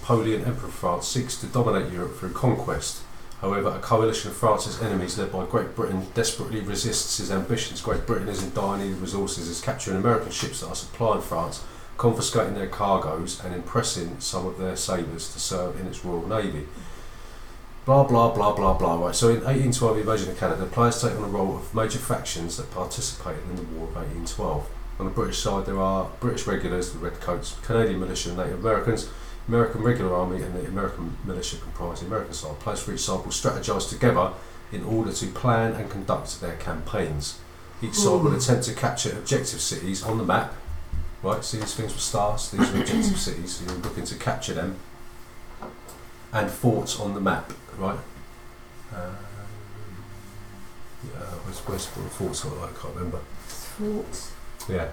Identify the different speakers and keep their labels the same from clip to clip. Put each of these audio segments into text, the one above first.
Speaker 1: Napoleon, Emperor of France, seeks to dominate Europe through conquest. However, a coalition of France's enemies, led by Great Britain, desperately resists his ambitions. Great Britain is in dire need of resources, is capturing American ships that are supplying France, confiscating their cargoes and impressing some of their sailors to serve in its Royal Navy. Blah blah blah blah blah. Right. So in 1812, invasion of Canada, players take on the role of major factions that participated in the War of 1812. On the British side, there are British regulars, the Redcoats, Canadian militia, Native Americans, American regular army, and the American militia comprise the American side. Players for each side will strategise together in order to plan and conduct their campaigns. Each side will attempt to capture objective cities on the map. Right. See these things with stars. These are objective cities. So you're looking to capture them. And forts on the map, right? Where's the forts got like? I can't remember.
Speaker 2: Forts.
Speaker 1: Yeah.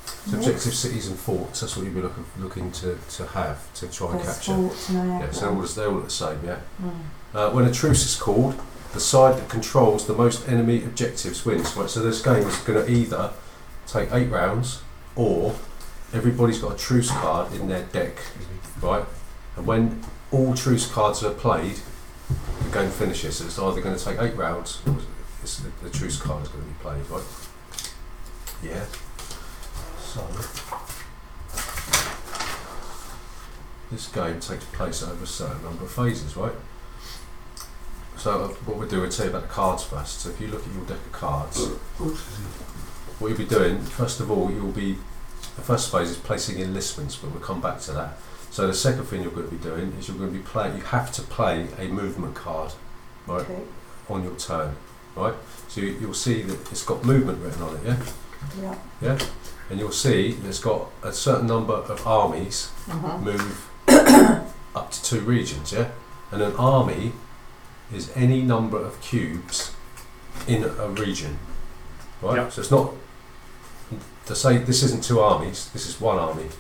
Speaker 1: So objective cities and forts. That's what you'd be looking to have to try and capture.
Speaker 2: Forts,
Speaker 1: yeah. So they're all the same. Yeah. When a truce is called, the side that controls the most enemy objectives wins. Right. So this game is going to either take 8 rounds, or everybody's got a truce card in their deck, right? And when all truce cards are played, the game finishes. So it's either going to take 8 rounds, or the truce card is going to be played, right? Yeah. So this game takes place over a certain number of phases, right? So what we'll do, we'll tell you about the cards first. So if you look at your deck of cards, what you'll be doing, first of all, the first phase is placing enlistments, but we'll come back to that. So the second thing you're going to be doing is you're going to be playing. You have to play a movement card, right, okay, on your turn, right. So you'll see that it's got movement written on it, yeah.
Speaker 2: Yeah.
Speaker 1: Yeah. And you'll see it's got a certain number of armies move up to 2 regions, yeah. And an army is any number of cubes in a region, right. Yep. So it's not to say this isn't 2 armies. This is 1 army,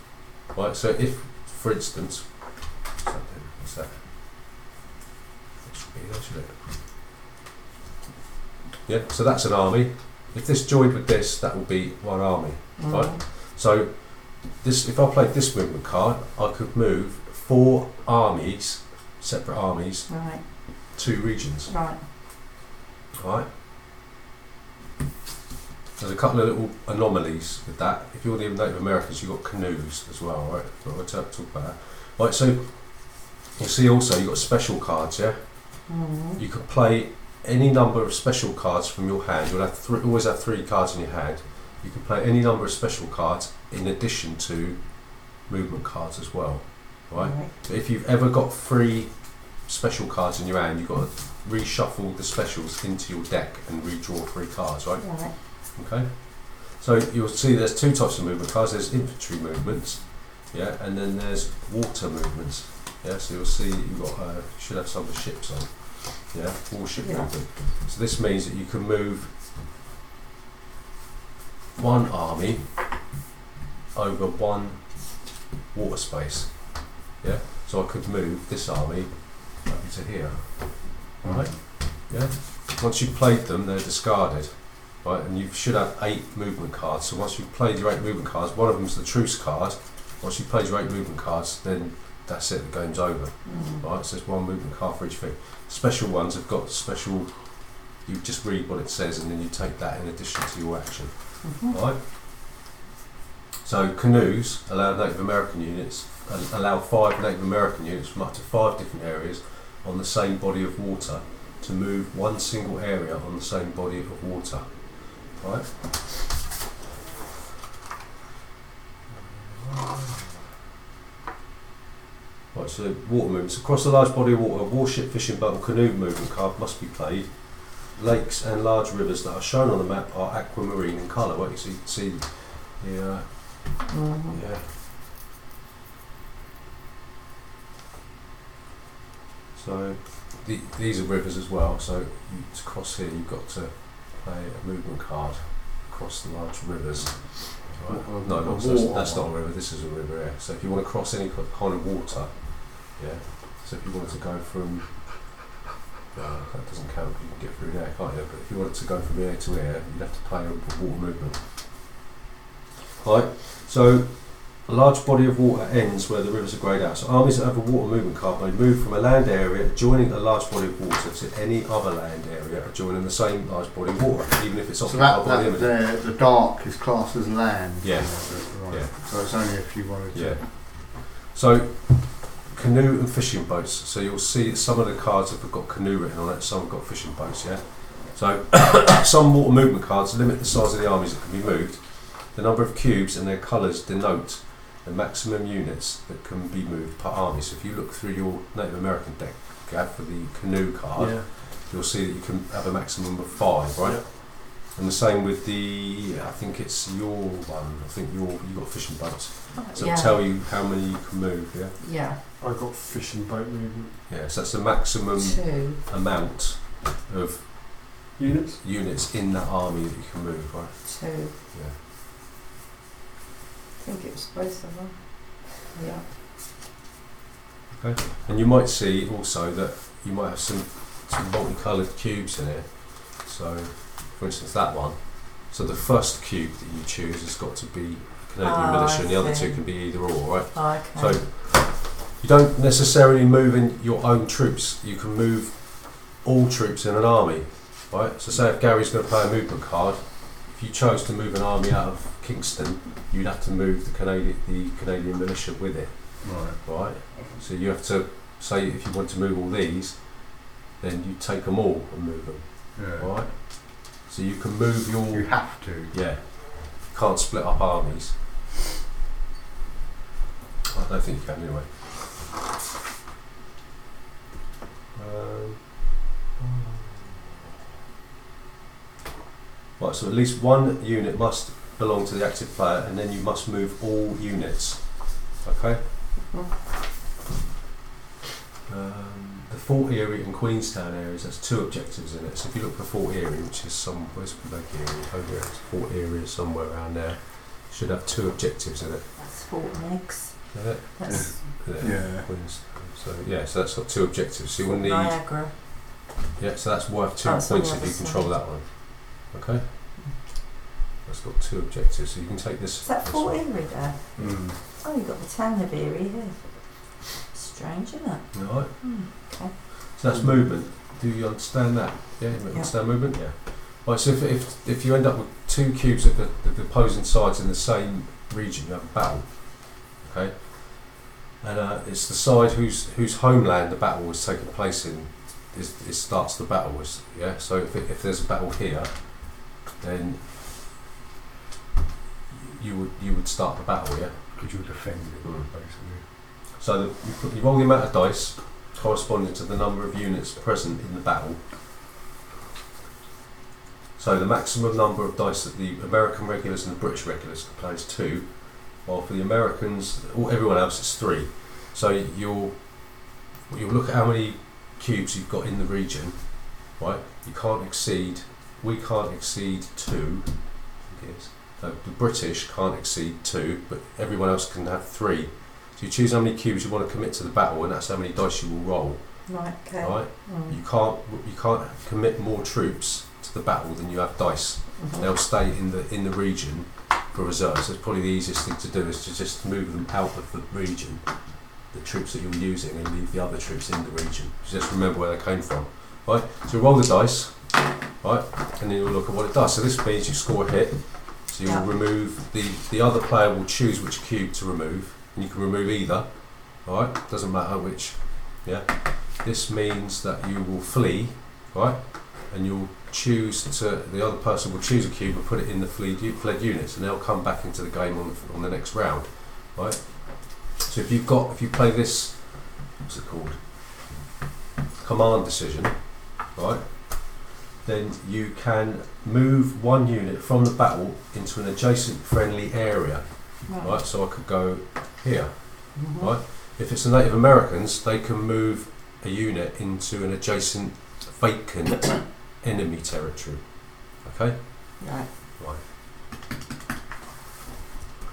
Speaker 1: right. So if, for instance, what's that? That should be there, should it? Yeah, so that's an army. If this joined with this, that will be 1 army, right? So this, if I played this movement card, I could move 4 armies, separate armies,
Speaker 2: right,
Speaker 1: 2 regions.
Speaker 2: Right.
Speaker 1: Right. There's a couple of little anomalies with that. If you're the Native Americans, you've got canoes as well, right? But we'll talk about that. Right, so you see also you've got special cards, yeah? You can play any number of special cards from your hand. You'll have always have 3 cards in your hand. You can play any number of special cards in addition to movement cards as well, right? So if you've ever got 3 special cards in your hand, you've got to reshuffle the specials into your deck and redraw 3 cards, right? Okay, so you'll see there's 2 types of movement cards. There's infantry movements, yeah, and then there's water movements, yeah. So you'll see you've got should have some of the ships on, yeah, warship movement. So this means that you can move 1 army over 1 water space, yeah. So I could move this army over to here, right? Yeah. Once you've played them, they're discarded. Right, and you should have 8 movement cards. So once you've played your 8 movement cards, one of them's the truce card. Once you've played your 8 movement cards, then that's it, the game's over. Right, so there's 1 movement card for each thing. Special ones have got special, you just read what it says and then you take that in addition to your action. Right? So canoes allow Native American units, allow 5 Native American units from up to 5 different areas on the same body of water to move 1 single area on the same body of water. Right. Right, so water movements. Across a large body of water, a warship, fishing boat or canoe movement card must be played. Lakes and large rivers that are shown on the map are aquamarine in colour. Right, so you can see here. Yeah. So these are rivers as well, so to cross here you've got to play a movement card across the large rivers. Right. No, that's not a river, this is a river here. So if you want to cross any kind of water, yeah, so if you wanted to go from, that doesn't count, you can get through there, can't you? But if you wanted to go from here to here, you'd have to play a water movement. Right, so A large body of water ends where the rivers are greyed out. So armies that have a water movement card may move from a land area adjoining a large body of water to any other land area adjoining the same large body of water, even if it's occupied by the enemy.
Speaker 2: The dark is classed as land.
Speaker 1: Yeah.
Speaker 2: Right.
Speaker 1: Yeah.
Speaker 2: So it's only if you wanted to.
Speaker 1: Yeah. So canoe and fishing boats. So you'll see that some of the cards have got canoe written on it, some have got fishing boats. Yeah. So some water movement cards limit the size of the armies that can be moved. The number of cubes and their colours denote the maximum units that can be moved per army. So if you look through your Native American deck, Gav, for the canoe card, you'll see that you can have a maximum of 5, right? Yeah. And the same with the, I think it's your one. I think you got fishing boats. So it'll tell you how many you can move. Yeah.
Speaker 3: Yeah.
Speaker 4: I've got fishing boat movement.
Speaker 1: Yeah. So that's the maximum
Speaker 3: 2
Speaker 1: amount of
Speaker 4: units
Speaker 1: in that army that you can move, right?
Speaker 3: 2.
Speaker 1: Yeah.
Speaker 3: I think it was both of them. Yeah.
Speaker 1: Okay. And you might see also that you might have some multicoloured cubes in it. So, for instance, that one. So the first cube that you choose has got to be Canadian militia, and the other 2 can be either or, right?
Speaker 3: Oh, okay.
Speaker 1: So you don't necessarily move in your own troops. You can move all troops in an army, right? So say if Gary's going to play a movement card, if you chose to move an army out of Kingston, you'd have to move the Canadian militia with it. Right. So you have to say if you want to move all these, then you take them all and move them.
Speaker 2: Yeah.
Speaker 1: Right. So you can move your.
Speaker 2: You have to.
Speaker 1: Yeah. You can't split up armies. I don't think you can anyway. Right. So at least one unit must belong to the active player, and then you must move all units. Okay. The Fort Erie and Queenstown areas, that's 2 objectives in it. So if you look for Fort Erie, which is where's Lake Erie? Oh yeah, it's Fort Erie somewhere around there. Should have 2 objectives in it.
Speaker 3: That's Fort Meigs.
Speaker 1: Yeah.
Speaker 3: That's
Speaker 1: Queenstown. So yeah, so that's got 2 objectives. So you will need.
Speaker 3: Niagara.
Speaker 1: Yeah, so that's worth 2
Speaker 3: That's
Speaker 1: points if you control that one. Okay. That's got 2 objectives, so you can take this.
Speaker 3: Is that
Speaker 1: this
Speaker 3: Fort
Speaker 1: one.
Speaker 3: Erie there?
Speaker 2: Mm.
Speaker 3: Oh, you've got the town of Erie here. Strange, isn't it?
Speaker 1: Right.
Speaker 3: Okay.
Speaker 1: So that's movement. Do you understand that? Yeah, you understand movement? Yeah. Right, so if you end up with 2 cubes of the opposing sides in the same region, you have a battle. Okay? And it's the side whose homeland the battle was taking place in is starts the battle. Yeah? So if there's a battle here, then you would start the battle, yeah?
Speaker 2: Because you're defending basically.
Speaker 1: So you roll the amount of dice corresponding to the number of units present in the battle. So the maximum number of dice that the American regulars and the British regulars can play is 2, while for the Americans, or everyone else, it's 3. So you'll look at how many cubes you've got in the region, right? We can't exceed 2. I guess. The British can't exceed 2, but everyone else can have 3. So you choose how many cubes you want to commit to the battle, and that's how many dice you will roll.
Speaker 3: Right. Okay.
Speaker 1: Right? You can't commit more troops to the battle than you have dice. They'll stay in the region for reserves. So it's probably the easiest thing to do is to just move them out of the region, the troops that you're using, and leave the other troops in the region. Just remember where they came from. Right? So you roll the dice, right, and then you'll look at what it does. So this means you score a hit. So you'll remove the other player will choose which cube to remove, and you can remove either. Right? Doesn't matter which. Yeah. This means that you will flee, right, and you'll the other person will choose a cube and put it in the fled units, and they'll come back into the game on the next round, right? So if you play this, what's it called? Command decision, right? Then you can move 1 unit from the battle into an adjacent friendly area, right? So I could go here, right? If it's the Native Americans, they can move a unit into an adjacent vacant enemy territory. Okay?
Speaker 3: Right.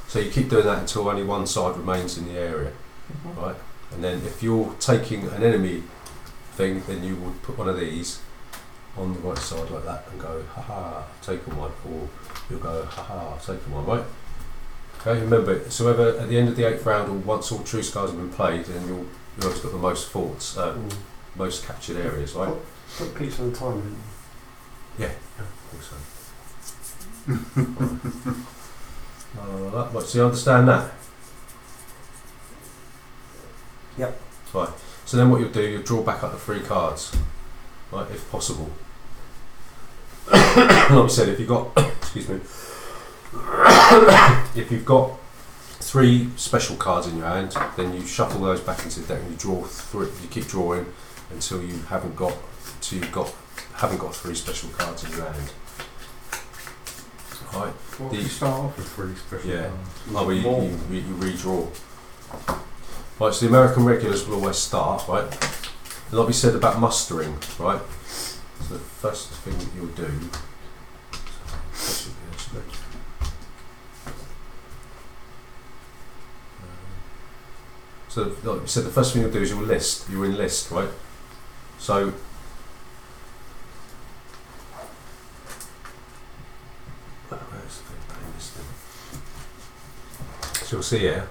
Speaker 1: So you keep doing that until only one side remains in the area. Right? And then if you're taking an enemy thing, then you would put one of these on the right side like that and go, haha, I've taken one, or you'll go, haha, I've taken one, right? Okay, remember, so whether at the end of the 8th round or once all truce cards have been played, then you've always got the most forts, most captured areas, right?
Speaker 4: Put peeps on the time, didn't you?
Speaker 1: I think so. Right, so you understand that?
Speaker 3: Yep.
Speaker 1: Right, so then what you'll do, you'll draw back up the 3 cards, right, if possible. Like we said, if you've got, excuse me, if you've got 3 special cards in your hand, then you shuffle those back into the deck and you draw 3. You keep drawing until you haven't got 3 special cards in your hand. Right.
Speaker 2: What if you start off with 3 special cards?
Speaker 1: Oh, you redraw. Right, so the American regulars will always start, right? And like we said about mustering, right? So the first thing that you'll do. So, like we said, the first thing you'll do is you'll enlist, right? So, so you'll see here,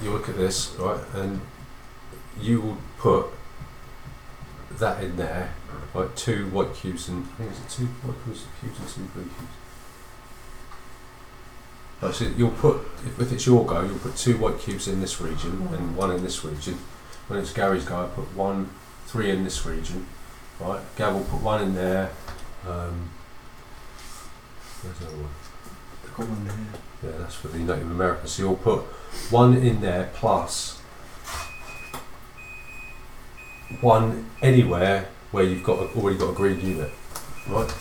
Speaker 1: you look at this, right, and you will put that in there, right, 2 white cubes and, I think it's 2 white cubes and 2 blue cubes. Right, so you'll put, if it's your go, you'll put 2 white cubes in this region and 1 in this region. When it's Gary's go, I put 3 in this region, right, Gab will put 1 in there, where's the other one?
Speaker 4: I've got one here.
Speaker 1: Yeah, that's for the Native Americans. So you'll put 1 in there plus 1 anywhere where you've already got a green unit, right?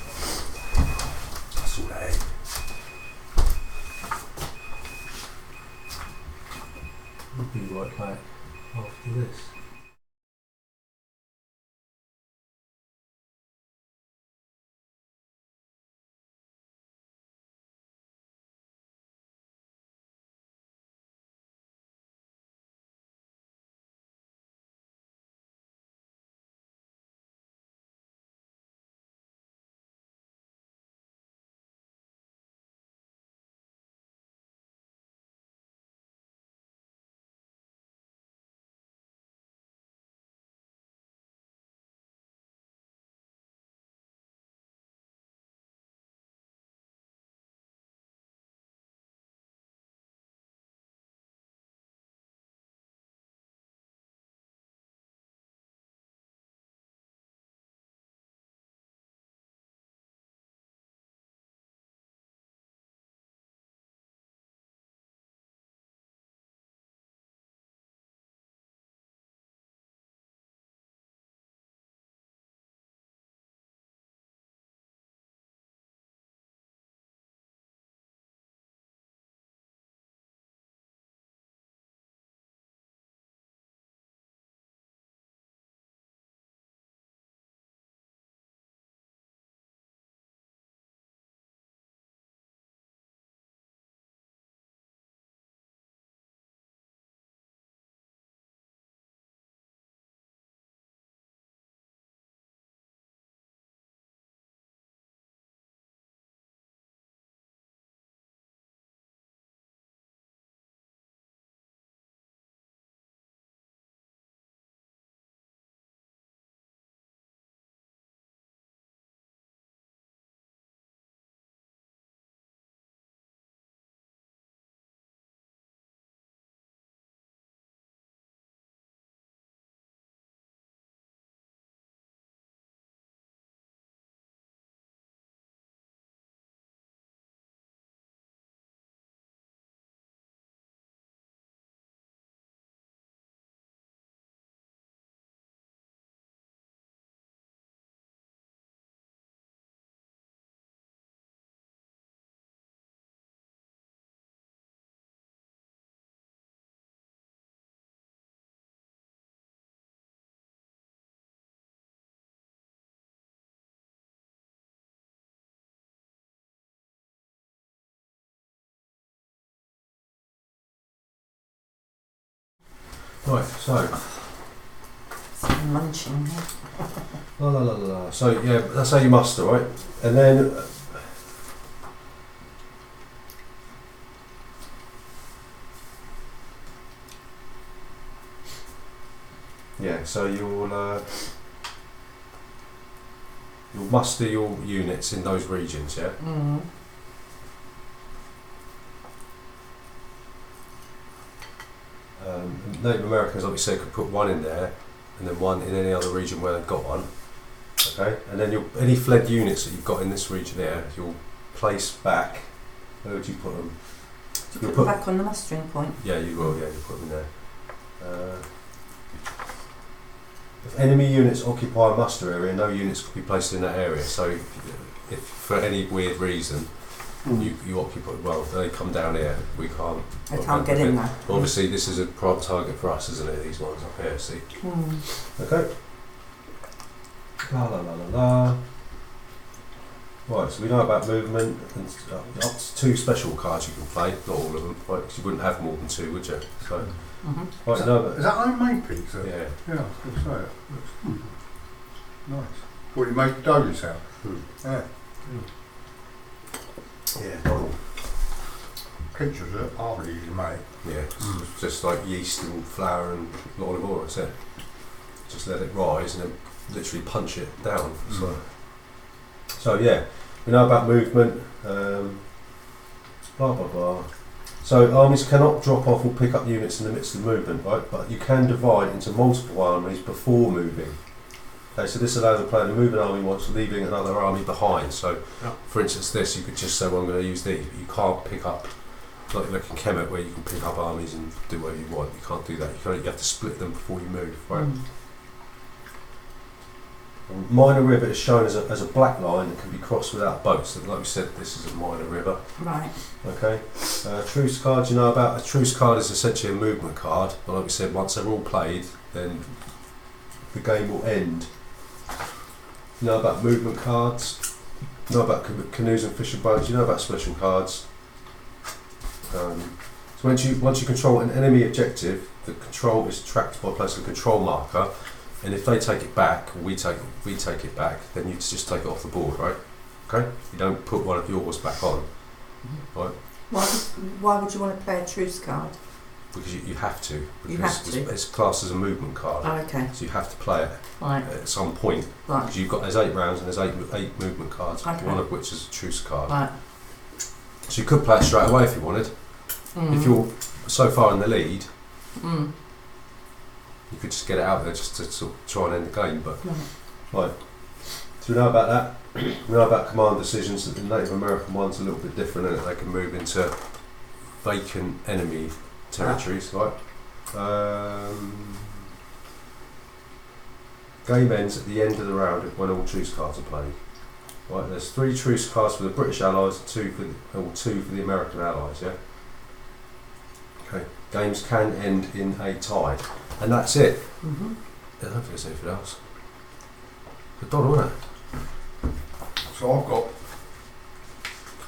Speaker 1: That's all that is. We'll be right back after this. Right, so
Speaker 3: Some munching here.
Speaker 1: la la la la la. So yeah, that's how you muster, right? And then Yeah, so you'll muster your units in those regions, yeah?
Speaker 3: Mm.
Speaker 1: Native Americans, like we said, could put one in there and then one in any other region where they've got one. Okay, and then any fled units that you've got in this region here, you'll place back. Where would you put them?
Speaker 3: You'll put them back on the mustering point.
Speaker 1: Yeah, you will. Yeah, you put them there. If enemy units occupy a muster area, no units could be placed in that area. So, if for any weird reason you occupy, well, they come down here, we can't.
Speaker 3: They can't get in there.
Speaker 1: Obviously, this is a prime target for us, isn't it? These ones up here, see? Okay. La la la la la. Right, so we know about movement and up to 2 special cards you can play, not all of them, right? Because you wouldn't have more than 2, would you? So, right,
Speaker 2: is that homemade pizza?
Speaker 1: Yeah.
Speaker 2: Yeah, I was going to say it. Looks nice. What, you make dough yourself? Yeah.
Speaker 1: Yeah, Donald.
Speaker 2: Pictures of it, hardly easy to make.
Speaker 1: Yeah, it's just like yeast and flour and olive oil, that's it. Just let it rise and then literally punch it down. So yeah, we know about movement, blah blah blah. So armies cannot drop off or pick up units in the midst of movement, right? But you can divide into multiple armies before moving. Okay, so this allows a player to move an army once leaving another army behind. So, for instance, this you could just say, well, I'm going to use these, but you can't pick up, like in Kemet, where you can pick up armies and do whatever you want. You can't do that. You have to split them before you move, right? Minor river is shown as a black line that can be crossed without boats. So like we said, this is a minor river.
Speaker 3: Right.
Speaker 1: Okay. Truce cards, you know about. A truce card is essentially a movement card, but like we said, once they're all played, then the game will end. You know about movement cards. You know about canoes and fishing boats. You know about special cards. So once you control an enemy objective, the control is tracked by placing a control marker. And if they take it back, we take it back, then you just take it off the board, right? Okay? You don't put one of yours back on, right?
Speaker 3: Why would you want to play a truce card?
Speaker 1: Because you have to.
Speaker 3: You have to.
Speaker 1: It's classed as a movement card.
Speaker 3: Oh, okay.
Speaker 1: So you have to play it at some point.
Speaker 3: Right.
Speaker 1: Because there's 8 rounds and there's eight movement cards,
Speaker 3: okay.
Speaker 1: One of which is a truce card.
Speaker 3: Right.
Speaker 1: So you could play it straight away if you wanted. If you're so far in the lead, you could just get it out there just to sort of try and end the game. But right. So we know about that. We know about command decisions. The Native American one's a little bit different, and they can move into vacant enemy territories, right? Game ends at the end of the round when all truce cards are played. Right, there's 3 truce cards for the British Allies, 2 for the American Allies. Yeah. Okay. Games can end in a tie, and that's it. I don't think there's anything else. It's done, isn't it?
Speaker 2: So I've got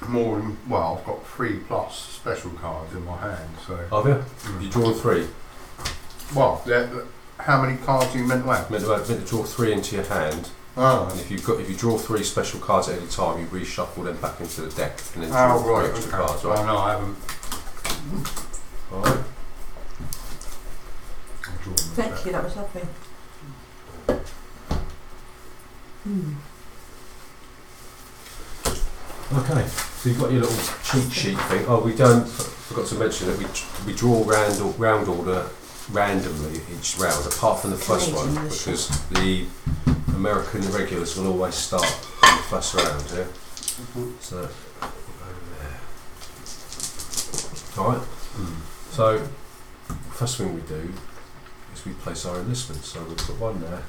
Speaker 2: I've got 3 plus special cards in my hand. So
Speaker 1: Have you? You drawn 3.
Speaker 2: Well, how many cards are you meant to have?
Speaker 1: Meant to draw 3 into your hand.
Speaker 2: Oh.
Speaker 1: And if you draw 3 special cards at any time, you reshuffle them back into the deck and then draw 3 extra cards, right?
Speaker 2: Oh no, I haven't.
Speaker 1: Alright.
Speaker 3: Thank you, that was lovely.
Speaker 1: Okay, so you've got your little cheat sheet thing. Oh, forgot to mention that we draw round order randomly each round, apart from the first one, because the American irregulars will always start in the first round, yeah? So, over there. Alright, so first thing we do is we place our enlistments. So we'll put one there,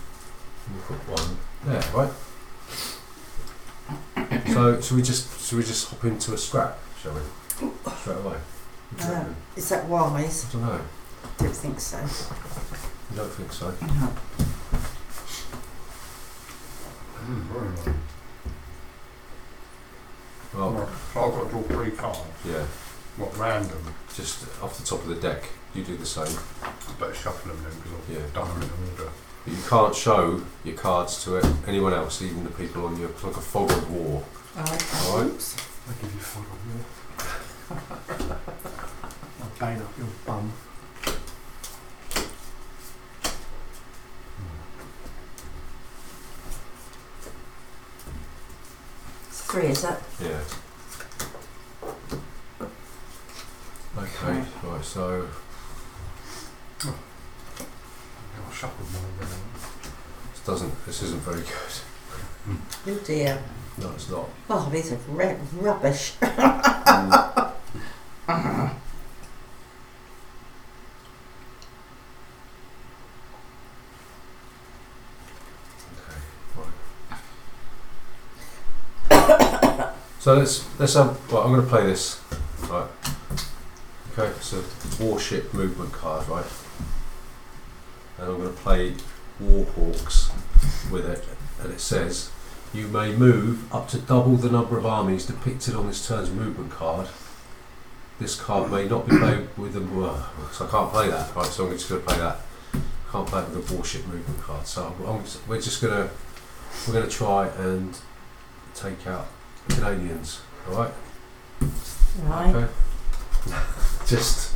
Speaker 1: and we'll put one there, right? So should we just hop into a scrap, shall we? Straight away.
Speaker 3: Is that wise?
Speaker 1: I don't know.
Speaker 3: I don't think so.
Speaker 1: You don't think so?
Speaker 3: No.
Speaker 2: Very nice.
Speaker 1: Well,
Speaker 2: so I've got to draw 3 cards.
Speaker 1: yeah.
Speaker 2: What, random?
Speaker 1: Just off the top of the deck. You do the same.
Speaker 2: I better shuffle them then because I've done them in order.
Speaker 1: But you can't show your cards to anyone else, even the people on your. It's like a fog of war.
Speaker 3: Okay.
Speaker 1: Alright?
Speaker 4: I give you fun on there. I'll bang up your bum.
Speaker 3: 3, is it?
Speaker 1: Yeah. Okay, right, so
Speaker 4: I'll shuffle mine
Speaker 1: this isn't very good.
Speaker 3: Oh dear.
Speaker 1: No, it's not.
Speaker 3: Oh, these are rubbish.
Speaker 1: So let's have. Right, I'm going to play this. Right. Okay, it's a warship movement card, right? And I'm going to play Warhawks with it, and it says you may move up to double the number of armies depicted on this turn's movement card. This card may not be played with them. So I can't play that, right? So I'm just going to play that. Can't play it with a warship movement card. So we're going to try and take out the Canadians, alright?
Speaker 3: Right.
Speaker 1: Okay. Just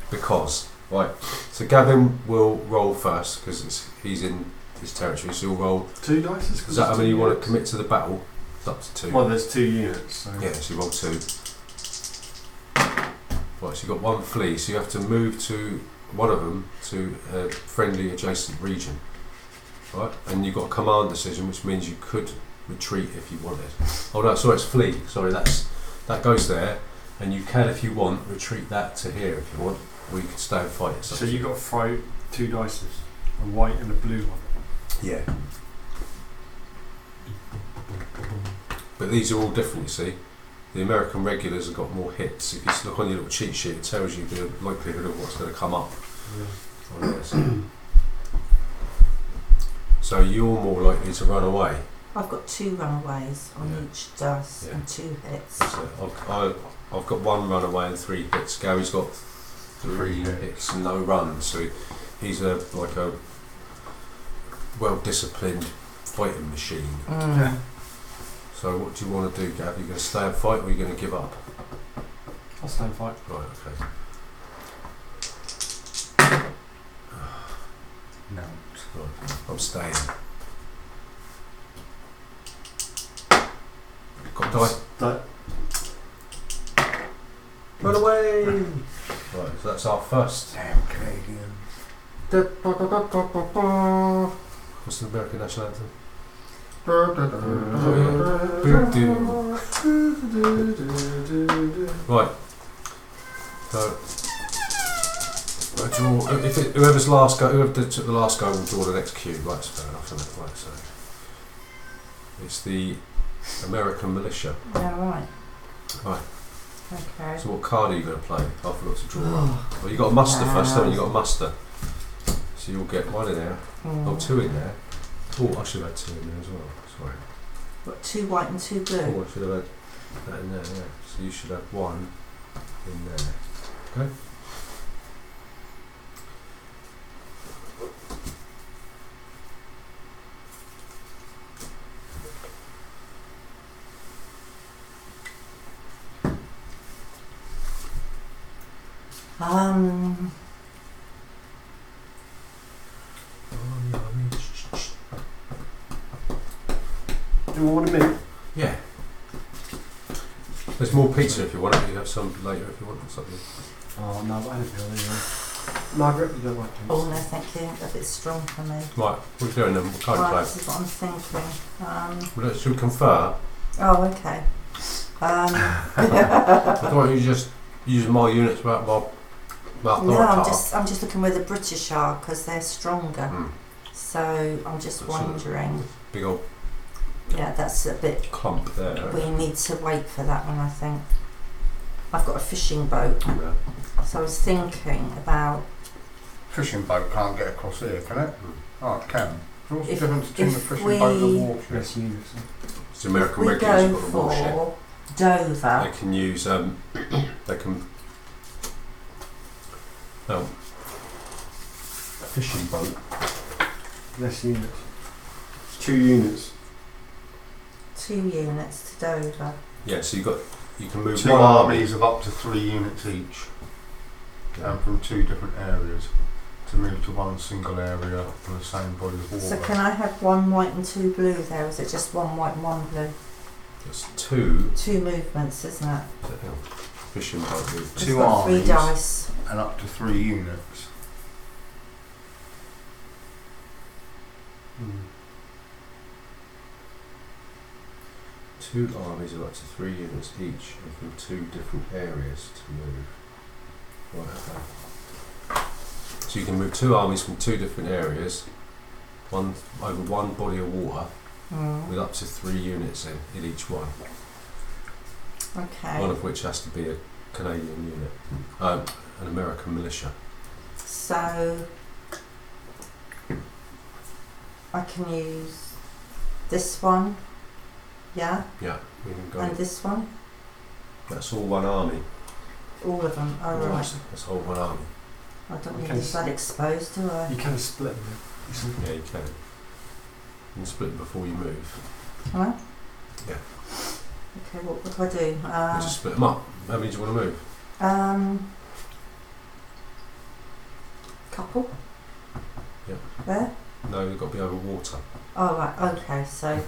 Speaker 1: because. Right. So Gavin will roll first because he's in his territory, so he'll roll.
Speaker 4: 2 dice?
Speaker 1: Does that mean you want to commit to the battle? It's up to 2.
Speaker 4: Well, there's 2 units. So.
Speaker 1: Yeah, so you roll 2. Right, so you've got 1 flee, so you have to move to one of them to a friendly adjacent region. Right? And you've got a command decision, which means you could retreat if you wanted. Oh no, sorry, it's flee. Sorry, that goes there, and you can, if you want, retreat that to here if you want, or you can stay and fight it.
Speaker 4: So you've got to throw 2 dice, a white and a blue one.
Speaker 1: Yeah. But these are all different, you see. The American regulars have got more hits. If you look on your little cheat sheet, it tells you the likelihood of what's going to come up. Yeah. On this. So you're more likely to run away.
Speaker 3: I've got 2 runaways on each dice and 2 hits.
Speaker 1: So I've got 1 runaway and 3 hits. Gary's got 3 hits and no runs. So he's like a well-disciplined fighting machine.
Speaker 3: Mm.
Speaker 1: So what do you want to do, Gav? Are you going to stay and fight, or are you going to give up?
Speaker 4: I'll stay and fight.
Speaker 1: Right, okay.
Speaker 2: No.
Speaker 1: Right, I'm staying. Got die? Run away! Right, so that's our first.
Speaker 2: Damn Canadian.
Speaker 1: What's the American national anthem? Right. So whoever took the last go will draw the next cube. Right, that's fair enough, isn't it? Right, so it's the American militia.
Speaker 3: Yeah, right.
Speaker 1: Right.
Speaker 3: Okay.
Speaker 1: So what card are you going to play? I forgot to draw one. Well, you got a muster first, haven't you? You got a muster. So you'll get 1 in there. Oh, 2 in there. Oh, I should have had 2 in there as well. Sorry.
Speaker 3: Got 2 white and 2 blue.
Speaker 1: Oh, I should have had that in there. Yeah. So you should have 1 in there. Okay.
Speaker 4: Do you want a minute?
Speaker 1: Yeah. There's more pizza if you want it. You have some later if you want something.
Speaker 4: Oh no, but I don't feel anyway. Margaret, you don't like pizza?
Speaker 3: Oh no, thank you. A bit strong for me.
Speaker 1: Right, we're doing them. What kind of
Speaker 3: Right,
Speaker 1: play?
Speaker 3: this is what I'm thinking.
Speaker 1: Well, should we confer?
Speaker 3: Oh, okay.
Speaker 1: I thought you just use my units about my.
Speaker 3: No, I'm just looking where the British are because they're stronger.
Speaker 1: Mm.
Speaker 3: So I'm just wondering.
Speaker 1: Big old.
Speaker 3: Yeah, that's a bit
Speaker 1: clump there.
Speaker 3: We need to wait for that one, I think. I've got a fishing boat,
Speaker 1: Yeah.
Speaker 3: so I was thinking about.
Speaker 2: Fishing boat can't get across here, can it? Oh, it can. What's the
Speaker 3: If-
Speaker 2: difference between the
Speaker 3: if
Speaker 2: fishing
Speaker 3: we-
Speaker 2: boat and the warship?
Speaker 4: Yes, units.
Speaker 1: It's the American
Speaker 3: We
Speaker 1: regulars
Speaker 3: go
Speaker 1: got the warship.
Speaker 3: for Dover.
Speaker 1: They can use they can a fishing boat.
Speaker 4: Less units. 2 units.
Speaker 3: 2 units to Dover.
Speaker 1: Yeah, so you can move
Speaker 2: 2
Speaker 1: one
Speaker 2: armies of up to 3 units each,
Speaker 1: Yeah.
Speaker 2: from 2 different areas, to move to one single area on the same body of water.
Speaker 3: So can I have 1 white and 2 blue there? Or is it just 1 white and 1 blue?
Speaker 1: That's two.
Speaker 3: Two movements, isn't it?
Speaker 1: Fishing boat move.
Speaker 3: It's
Speaker 2: Two
Speaker 3: got 3
Speaker 2: armies.
Speaker 3: dice.
Speaker 2: And up to 3 units.
Speaker 1: Two armies of up to 3 units each and from 2 different areas to move. Right, okay. So you can move 2 armies from 2 different areas, one over 1 body of water, with up to 3 units in each one.
Speaker 3: Okay.
Speaker 1: One of which has to be a Canadian unit, an American militia.
Speaker 3: So I can use this one, yeah,
Speaker 1: Yeah, we can go.
Speaker 3: and this one,
Speaker 1: That's all one army.
Speaker 3: all of them. Oh, right.
Speaker 1: That's all one army.
Speaker 3: I don't
Speaker 4: You
Speaker 3: need
Speaker 4: can
Speaker 3: that exposed, do I?
Speaker 4: You can split them.
Speaker 1: Yeah, you can. You can split them before you move.
Speaker 3: Huh?
Speaker 1: Yeah.
Speaker 3: Okay, what do I do?
Speaker 1: You just split them up. How many do you want to move?
Speaker 3: Couple.
Speaker 1: Yep.
Speaker 3: There.
Speaker 1: No, they've got to be over water.
Speaker 3: Oh right. Okay. So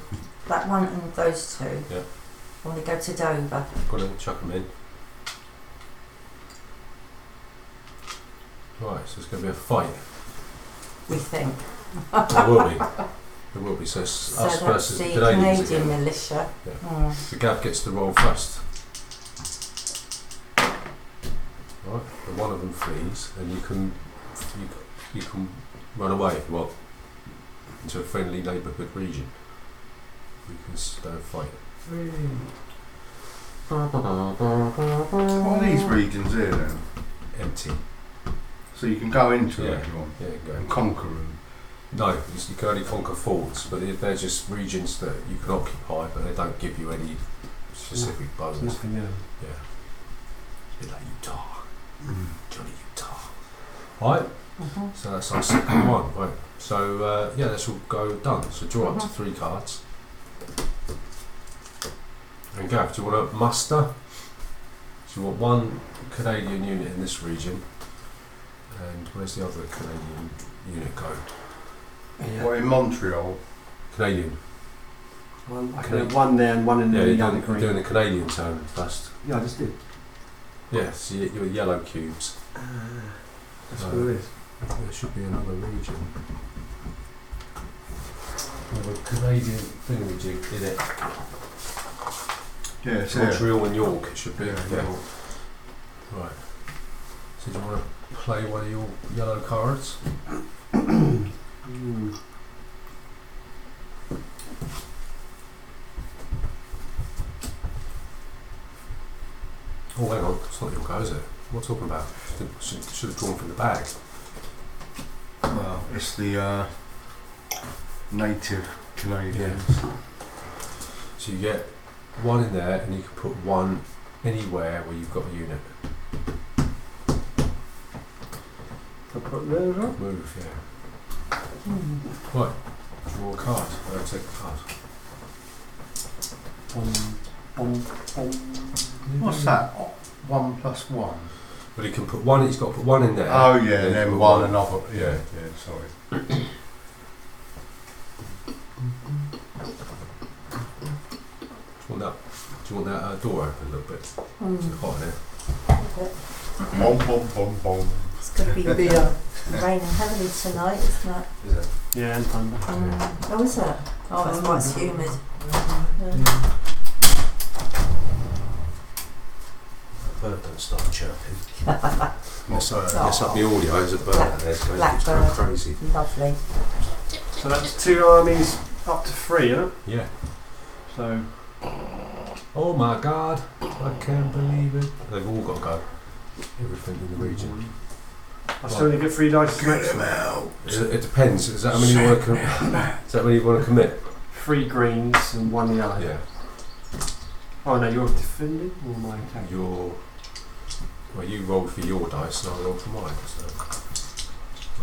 Speaker 3: that one and those 2.
Speaker 1: Yeah.
Speaker 3: I want to go to Dover.
Speaker 1: Got to chuck them in. Right, so it's going to be a fight.
Speaker 3: We think.
Speaker 1: There will be. There will be. So it's
Speaker 3: So
Speaker 1: us
Speaker 3: that's
Speaker 1: versus
Speaker 3: the
Speaker 1: the Canadians
Speaker 3: Canadian
Speaker 1: again.
Speaker 3: militia.
Speaker 1: Yeah.
Speaker 3: Mm.
Speaker 1: So Gav gets to roll first. Right, and one of them flees, and you can run away if you want into a friendly neighbourhood region. You can stay and fight.
Speaker 2: What are these regions here then?
Speaker 1: Empty.
Speaker 2: So you can go into
Speaker 1: Yeah.
Speaker 2: it if you want.
Speaker 1: Yeah, go.
Speaker 2: And conquer them.
Speaker 1: No, you can only conquer forts, but they're just regions that you can occupy, but they don't give you any specific bonus.
Speaker 4: Nothing, yeah.
Speaker 1: Yeah. A bit like Utah. Johnny Utah. Right,
Speaker 3: Mm-hmm.
Speaker 1: so that's our second one. Right. So yeah, that's all go done. So draw up to 3 cards. And Gav, do you want to muster? So you want 1 Canadian unit in this region. And where's the other Canadian unit go?
Speaker 4: Yeah.
Speaker 2: What, in Montreal?
Speaker 1: Canadian.
Speaker 4: I can have 1 there and 1 in
Speaker 1: Yeah,
Speaker 4: the
Speaker 1: you're
Speaker 4: other
Speaker 1: doing
Speaker 4: green.
Speaker 1: the Canadian turn first.
Speaker 4: Yeah, I just did.
Speaker 1: Yes, your yellow cubes.
Speaker 4: That's what it is.
Speaker 1: There should be another region. With a Canadian thingamajig in it.
Speaker 2: Yeah, it's here.
Speaker 1: Montreal and York, it should be.
Speaker 2: Yeah,
Speaker 1: Yeah.
Speaker 2: York.
Speaker 1: Right. So do you want to play one of your yellow cards? Oh, hang on. It's not your go, is it? What are you talking about? Should have drawn from the bag.
Speaker 2: Well, it's the native Canadians.
Speaker 1: So you get 1 in there, and you can put 1 anywhere where you've got a unit.
Speaker 4: I'll put there as well.
Speaker 1: Move, yeah. Right. Draw a card. I'll take a card.
Speaker 2: What's that? 1 plus 1?
Speaker 1: But he can put 1. He's got to put 1 in there.
Speaker 2: Oh yeah, and then
Speaker 1: put
Speaker 2: 1 another. Yeah, sorry.
Speaker 1: Do you want that door open a little bit? It's hot in here.
Speaker 2: Bom, bom, bom, bom.
Speaker 3: It's going to be raining heavily tonight, isn't it?
Speaker 1: Is it?
Speaker 4: Yeah, and thunder.
Speaker 3: Oh, is it? Oh, that's why it's humid.
Speaker 1: Bird don't start chirping.
Speaker 2: What's that?
Speaker 1: Yes, up the audio is a bird. There's going
Speaker 3: Blackbird.
Speaker 1: crazy.
Speaker 3: Lovely.
Speaker 4: So that's 2 armies up to 3, isn't it?
Speaker 1: Yeah.
Speaker 4: So,
Speaker 1: Oh my God! I can't believe it. They've all got to go. Everything in the region.
Speaker 4: I still only get 3 dice to next one.
Speaker 1: It depends. Is that how many you want to commit? Is that how many you want to commit?
Speaker 4: 3 greens and 1 yellow.
Speaker 1: Yeah.
Speaker 4: Oh no, you're defending or my attack?
Speaker 1: Well, you rolled for your dice and I rolled for mine. So,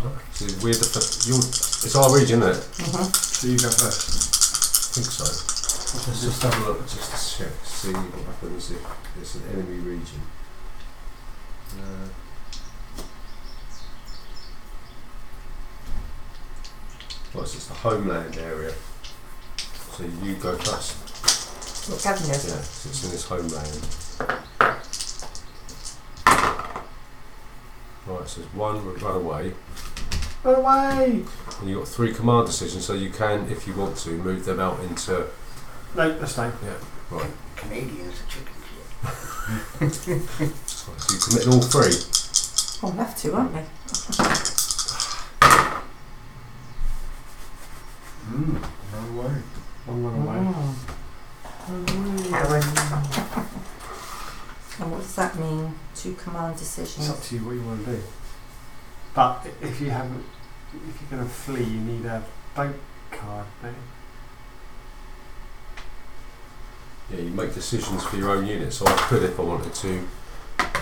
Speaker 1: right. So we're it's our region, isn't it?
Speaker 4: So you go first.
Speaker 1: I think so. Let's just have a look, just to check, see what happens if it's an enemy region. Well, it's the homeland area. So you go first.
Speaker 3: What Gavin does?
Speaker 1: Yeah, so it's in his home round. Right, so there's one run away.
Speaker 4: Run away!
Speaker 1: And you've got 3 command decisions, so you can, if you want to, move them out into...
Speaker 4: No, let's stay.
Speaker 1: Yeah, right.
Speaker 2: Canadians are chicken shit.
Speaker 1: So you commit all 3.
Speaker 3: Oh, we'll have to, won't we?
Speaker 2: Run away.
Speaker 4: One run away.
Speaker 3: Karen. And what does that mean? 2 command
Speaker 4: It's
Speaker 3: decisions.
Speaker 4: up to you what you want to do. But if you're going to flee, you need a boat card, don't you?
Speaker 1: Yeah, you make decisions for your own unit, so I could, if I wanted to,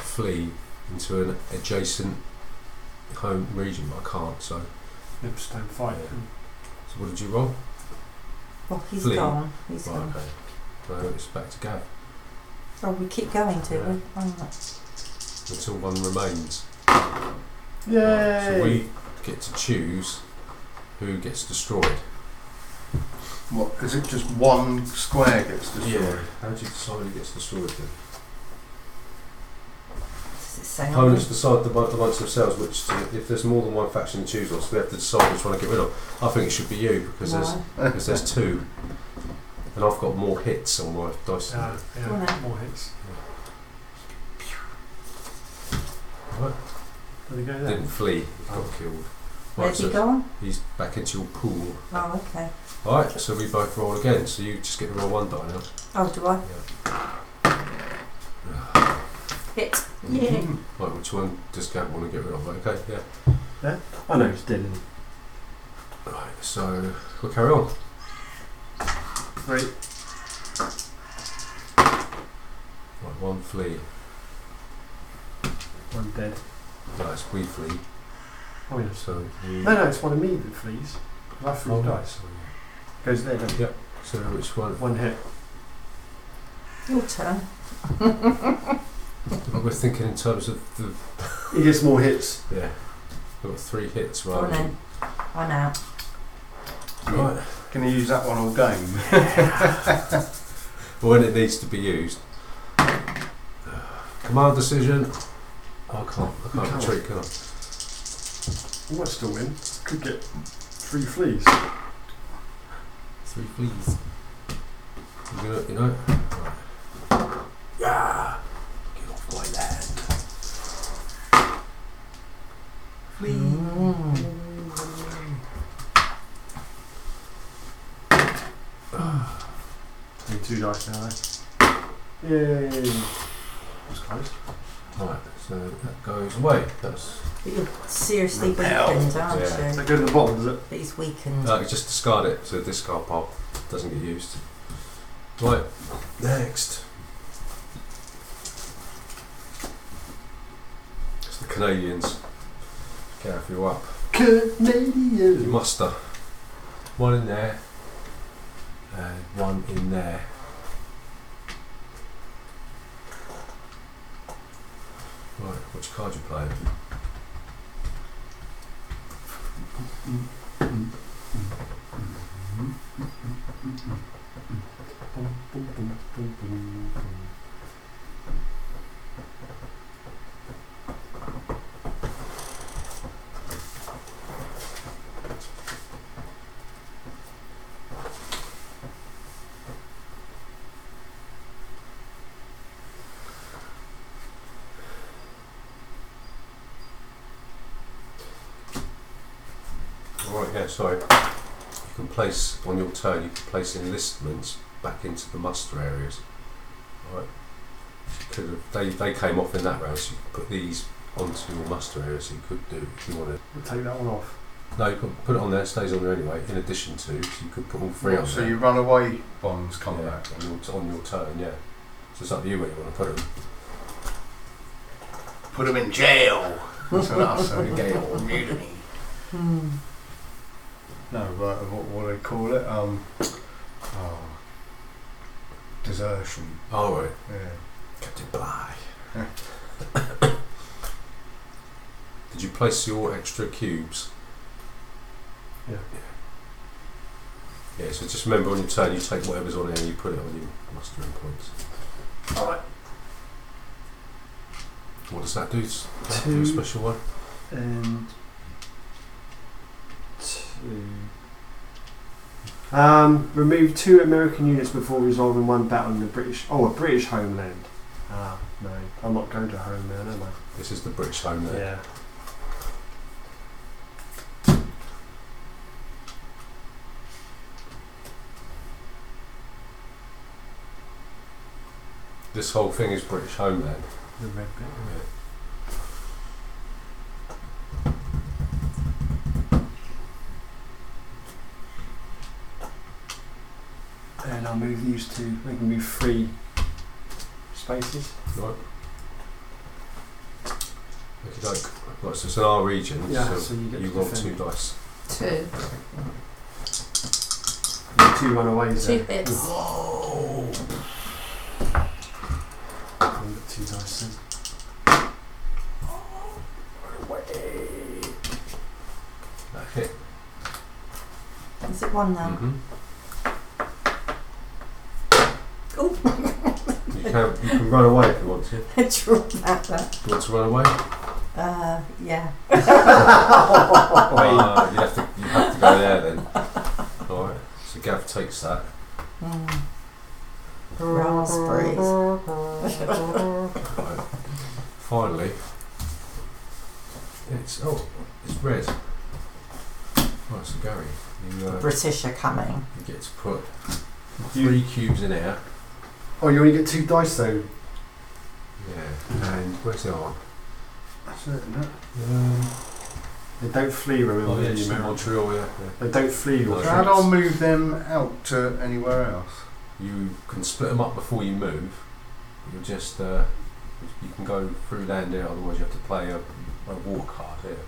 Speaker 1: flee into an adjacent home region, but I can't, so...
Speaker 4: Nipstone fight.
Speaker 1: Yeah. So what did you roll?
Speaker 3: Well, he's
Speaker 1: Flee.
Speaker 3: gone. He's
Speaker 1: Right,
Speaker 3: gone.
Speaker 1: okay. So it's back to Gav,
Speaker 3: Oh, we keep going to
Speaker 1: Yeah.
Speaker 3: we? Oh, no.
Speaker 1: until one remains.
Speaker 4: Yay!
Speaker 1: Right, so we get to choose who gets destroyed.
Speaker 2: What, is it just one square gets destroyed?
Speaker 1: How do you decide who gets destroyed then?
Speaker 3: Does it say on
Speaker 1: Opponents
Speaker 3: it?
Speaker 1: decide amongst themselves which if there's more than one faction to choose on, so we have to decide which one to get rid of. I think it should be you because
Speaker 3: Why?
Speaker 1: there's 2. And I've got more hits on my dice than you.
Speaker 3: Go on
Speaker 4: Yeah,
Speaker 3: then.
Speaker 4: more hits.
Speaker 1: Right.
Speaker 4: Did he go there?
Speaker 1: Didn't flee, he got
Speaker 4: Oh.
Speaker 1: killed.
Speaker 3: Where's he
Speaker 1: so
Speaker 3: gone?
Speaker 1: he's back into your pool.
Speaker 3: Oh, okay.
Speaker 1: Alright, so we both roll again, so you just get to roll 1 die now.
Speaker 3: Oh, do I? Hit. Yeah.
Speaker 1: Right, which one does Gav want to get rid of? Okay, yeah.
Speaker 4: I know it's Dylan.
Speaker 1: Right, so we'll carry on.
Speaker 4: 3.
Speaker 1: Right, 1 flee.
Speaker 4: 1 dead.
Speaker 1: Nice, we flee.
Speaker 4: Oh yeah.
Speaker 1: So you...
Speaker 4: No, it's one of me that flees. I threw
Speaker 1: Oh,
Speaker 4: dice. Goes there, doesn't it?
Speaker 1: Yep. So which one?
Speaker 4: 1 hit.
Speaker 3: Your turn.
Speaker 1: We're thinking in terms of the...
Speaker 4: He gets more hits.
Speaker 1: Yeah. We've got 3 hits
Speaker 3: Go on
Speaker 1: rather
Speaker 3: then. I'm out.
Speaker 1: Right.
Speaker 2: Can you use that one all game?
Speaker 1: When it needs to be used. Command decision. Oh, I can't retreat, can I?
Speaker 4: We might still win. Could get 3 fleas.
Speaker 1: 3 fleas. You know? Right. Yeah! Get off my land. Flee!
Speaker 4: Need 2 dice now, Yay! That's close.
Speaker 1: Right, so that goes away. That's...
Speaker 3: But you're seriously
Speaker 2: Repel.
Speaker 3: weakened, aren't
Speaker 1: Yeah.
Speaker 4: Does
Speaker 3: you?
Speaker 4: that go to the bottom, does it?
Speaker 3: But he's weakened.
Speaker 1: No, just discard it, so the discard pile doesn't get used. Right, next. It's the Canadians. Gareth, you up. You
Speaker 4: Canadian!
Speaker 1: muster. 1 in there. And 1 in there. Right, which card you playing? Right, yeah, sorry. You can place, on your turn, you can place enlistments back into the muster areas. Right. You could have, they came off in that round, so you could put these onto your muster areas, so you could do if you wanted.
Speaker 4: We'll take that one off.
Speaker 1: No, you can put it on there, it stays on there anyway, in addition to, so you could put all 3 on
Speaker 2: So
Speaker 1: there.
Speaker 2: you run away bonds come
Speaker 1: Yeah,
Speaker 2: back.
Speaker 1: on your turn, yeah. So it's up to you where you want to put them.
Speaker 2: Put them in jail. That's enough, so
Speaker 1: Gale.
Speaker 2: mutiny.
Speaker 3: Hmm.
Speaker 2: No, what do they call it? Desertion.
Speaker 1: Oh, right.
Speaker 2: Yeah.
Speaker 1: Captain Bligh. Did you place your extra cubes?
Speaker 4: Yeah.
Speaker 1: Yeah, so just remember on your turn you take whatever's on there and you put it on your mustering points.
Speaker 4: Alright.
Speaker 1: What does that do? Do
Speaker 4: Two.
Speaker 1: a special one?
Speaker 4: And 2. Remove 2 American units before resolving 1 battle in the British. Oh, a British homeland. Ah, no, I'm not going to homeland, am I?
Speaker 1: This is the British homeland.
Speaker 4: Yeah.
Speaker 1: This whole thing is British homeland.
Speaker 4: The red bit.
Speaker 1: Yeah.
Speaker 4: And I'll move these 2. We can move 3 spaces.
Speaker 1: Right. Okay, doke. Right, so it's in our region,
Speaker 4: Yeah,
Speaker 1: so
Speaker 4: so you get to
Speaker 1: roll
Speaker 4: defend.
Speaker 1: 2 dice.
Speaker 3: 2.
Speaker 4: 2 runaways
Speaker 3: 2
Speaker 4: there.
Speaker 3: bits.
Speaker 1: Whoa!
Speaker 4: I've got 2 dice then.
Speaker 1: That hit.
Speaker 3: Is it 1 now?
Speaker 1: Mm-hmm.
Speaker 3: Oh,
Speaker 1: You can run away if you want to.
Speaker 3: I drew that.
Speaker 1: Do you want to run away?
Speaker 3: Yeah.
Speaker 1: You have to go there then. Alright, so Gav takes that.
Speaker 3: Raspberries.
Speaker 1: Right. Finally, it's red. Right, so Gary, you
Speaker 3: British are coming.
Speaker 1: get to put 3 cubes in here.
Speaker 4: Oh, you only get 2 dice though.
Speaker 1: Yeah, and where's the arm?
Speaker 2: That's it, isn't it?
Speaker 4: They don't flee, remember?
Speaker 1: Oh yeah,
Speaker 4: the
Speaker 1: just in
Speaker 4: Americans.
Speaker 1: Montreal, yeah.
Speaker 4: They don't flee your
Speaker 1: No.
Speaker 2: So how do I move them out to anywhere else?
Speaker 1: You can split them up before you move. You'll just you can go through land here. Otherwise, you have to play a war card here.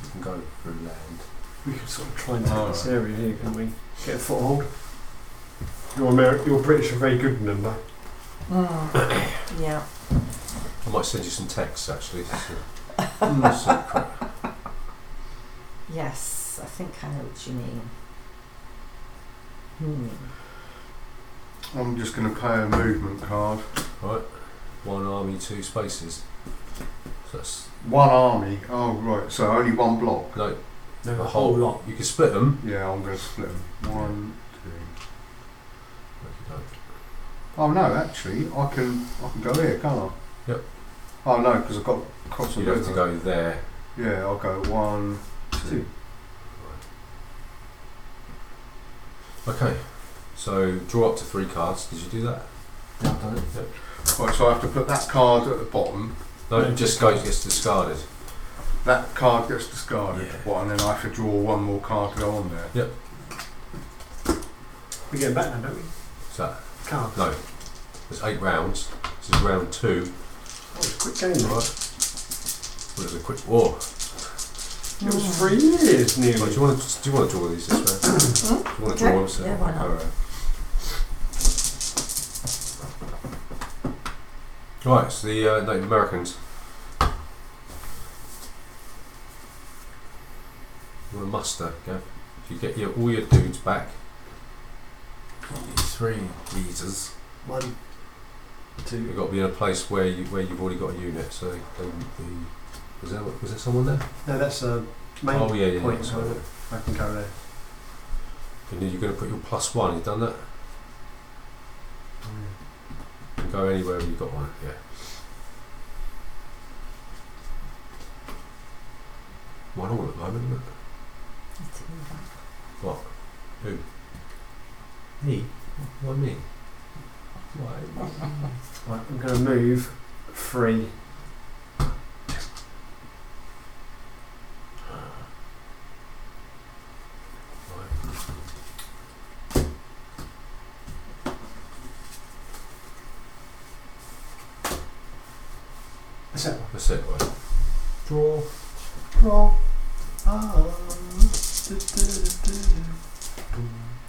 Speaker 1: You can go through land.
Speaker 4: We could sort of try and take
Speaker 1: Oh,
Speaker 4: this
Speaker 1: right.
Speaker 4: area here, can we? Get a foothold. Your British are very good, remember?
Speaker 3: Yeah.
Speaker 1: I might send you some texts actually. So,
Speaker 3: Yes, I think I know what you mean.
Speaker 2: I'm just going to pay a movement card.
Speaker 1: right, 1 army, 2 spaces. So that's
Speaker 2: 1 army. Oh, right. So only 1 block.
Speaker 1: no
Speaker 4: No,
Speaker 1: a whole lot. You can split them.
Speaker 2: Yeah, I'm going to split them. 1, 2.
Speaker 1: Okey-doke.
Speaker 2: Oh no, actually, I can go here, can't I?
Speaker 1: Yep.
Speaker 2: Oh no, because I've got cross the
Speaker 1: You'd have to
Speaker 2: river.
Speaker 1: go there.
Speaker 2: Yeah, I'll go 1, 2.
Speaker 1: Okay, so draw up to 3 cards. Did you do that?
Speaker 4: Yeah, I've done it.
Speaker 1: Yep.
Speaker 2: Right, so I have to put that card at the bottom.
Speaker 1: No,
Speaker 4: No,
Speaker 1: it just gets discarded.
Speaker 2: That card gets discarded.
Speaker 1: Yeah.
Speaker 2: What, and then I have to draw 1 more card to go on there.
Speaker 4: We're getting back now, don't we?
Speaker 1: Is that
Speaker 4: Cards.
Speaker 1: no? There's 8 rounds. This is round 2.
Speaker 4: Oh, it's a quick game,
Speaker 1: Right.
Speaker 4: right?
Speaker 1: Well, it was a quick war.
Speaker 4: It was 3 years nearly.
Speaker 1: Right, do you want to draw these this round? Do you want to draw them? So
Speaker 3: Yeah, why not?
Speaker 1: alright. Right, so the Native Americans. You want to muster, Gav? If you get all your dudes back, 3 leaders.
Speaker 4: 1, 2.
Speaker 1: You've got to be in a place where you've already got a unit. So was there someone there?
Speaker 4: No, that's a main
Speaker 1: Oh yeah,
Speaker 4: point.
Speaker 1: sorry.
Speaker 4: So I can go there.
Speaker 1: And then you're going to put your +1. You've done that. You can go anywhere where you've got one. Yeah. One all at the moment, isn't it? What? Who? Me? Why me? Why?
Speaker 4: Right, I'm going to move 3. That's it.
Speaker 1: That's it, right. Draw.
Speaker 4: Roll.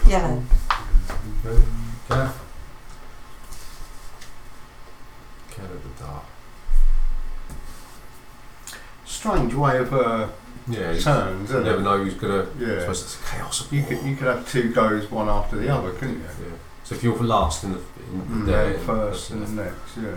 Speaker 3: Yellow.
Speaker 1: Gav. Canada.
Speaker 2: Strange way of
Speaker 1: Yeah, you
Speaker 2: turns, isn't
Speaker 1: never
Speaker 2: it?
Speaker 1: know who's gonna. I
Speaker 2: Yeah.
Speaker 1: suppose it's a chaos of
Speaker 2: You
Speaker 1: war.
Speaker 2: could have two goes one after the other, couldn't you?
Speaker 1: Yeah. So if you're last in the there,
Speaker 2: Then first and the next, yeah.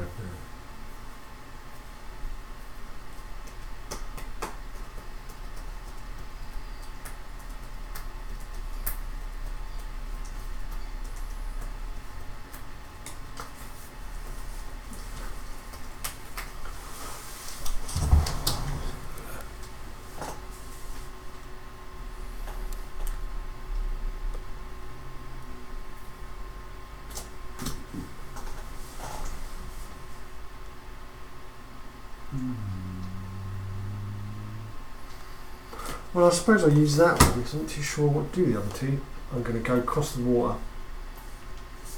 Speaker 4: Well, I suppose I'll use that one because I'm not too sure what to do the other two. I'm going to go across the water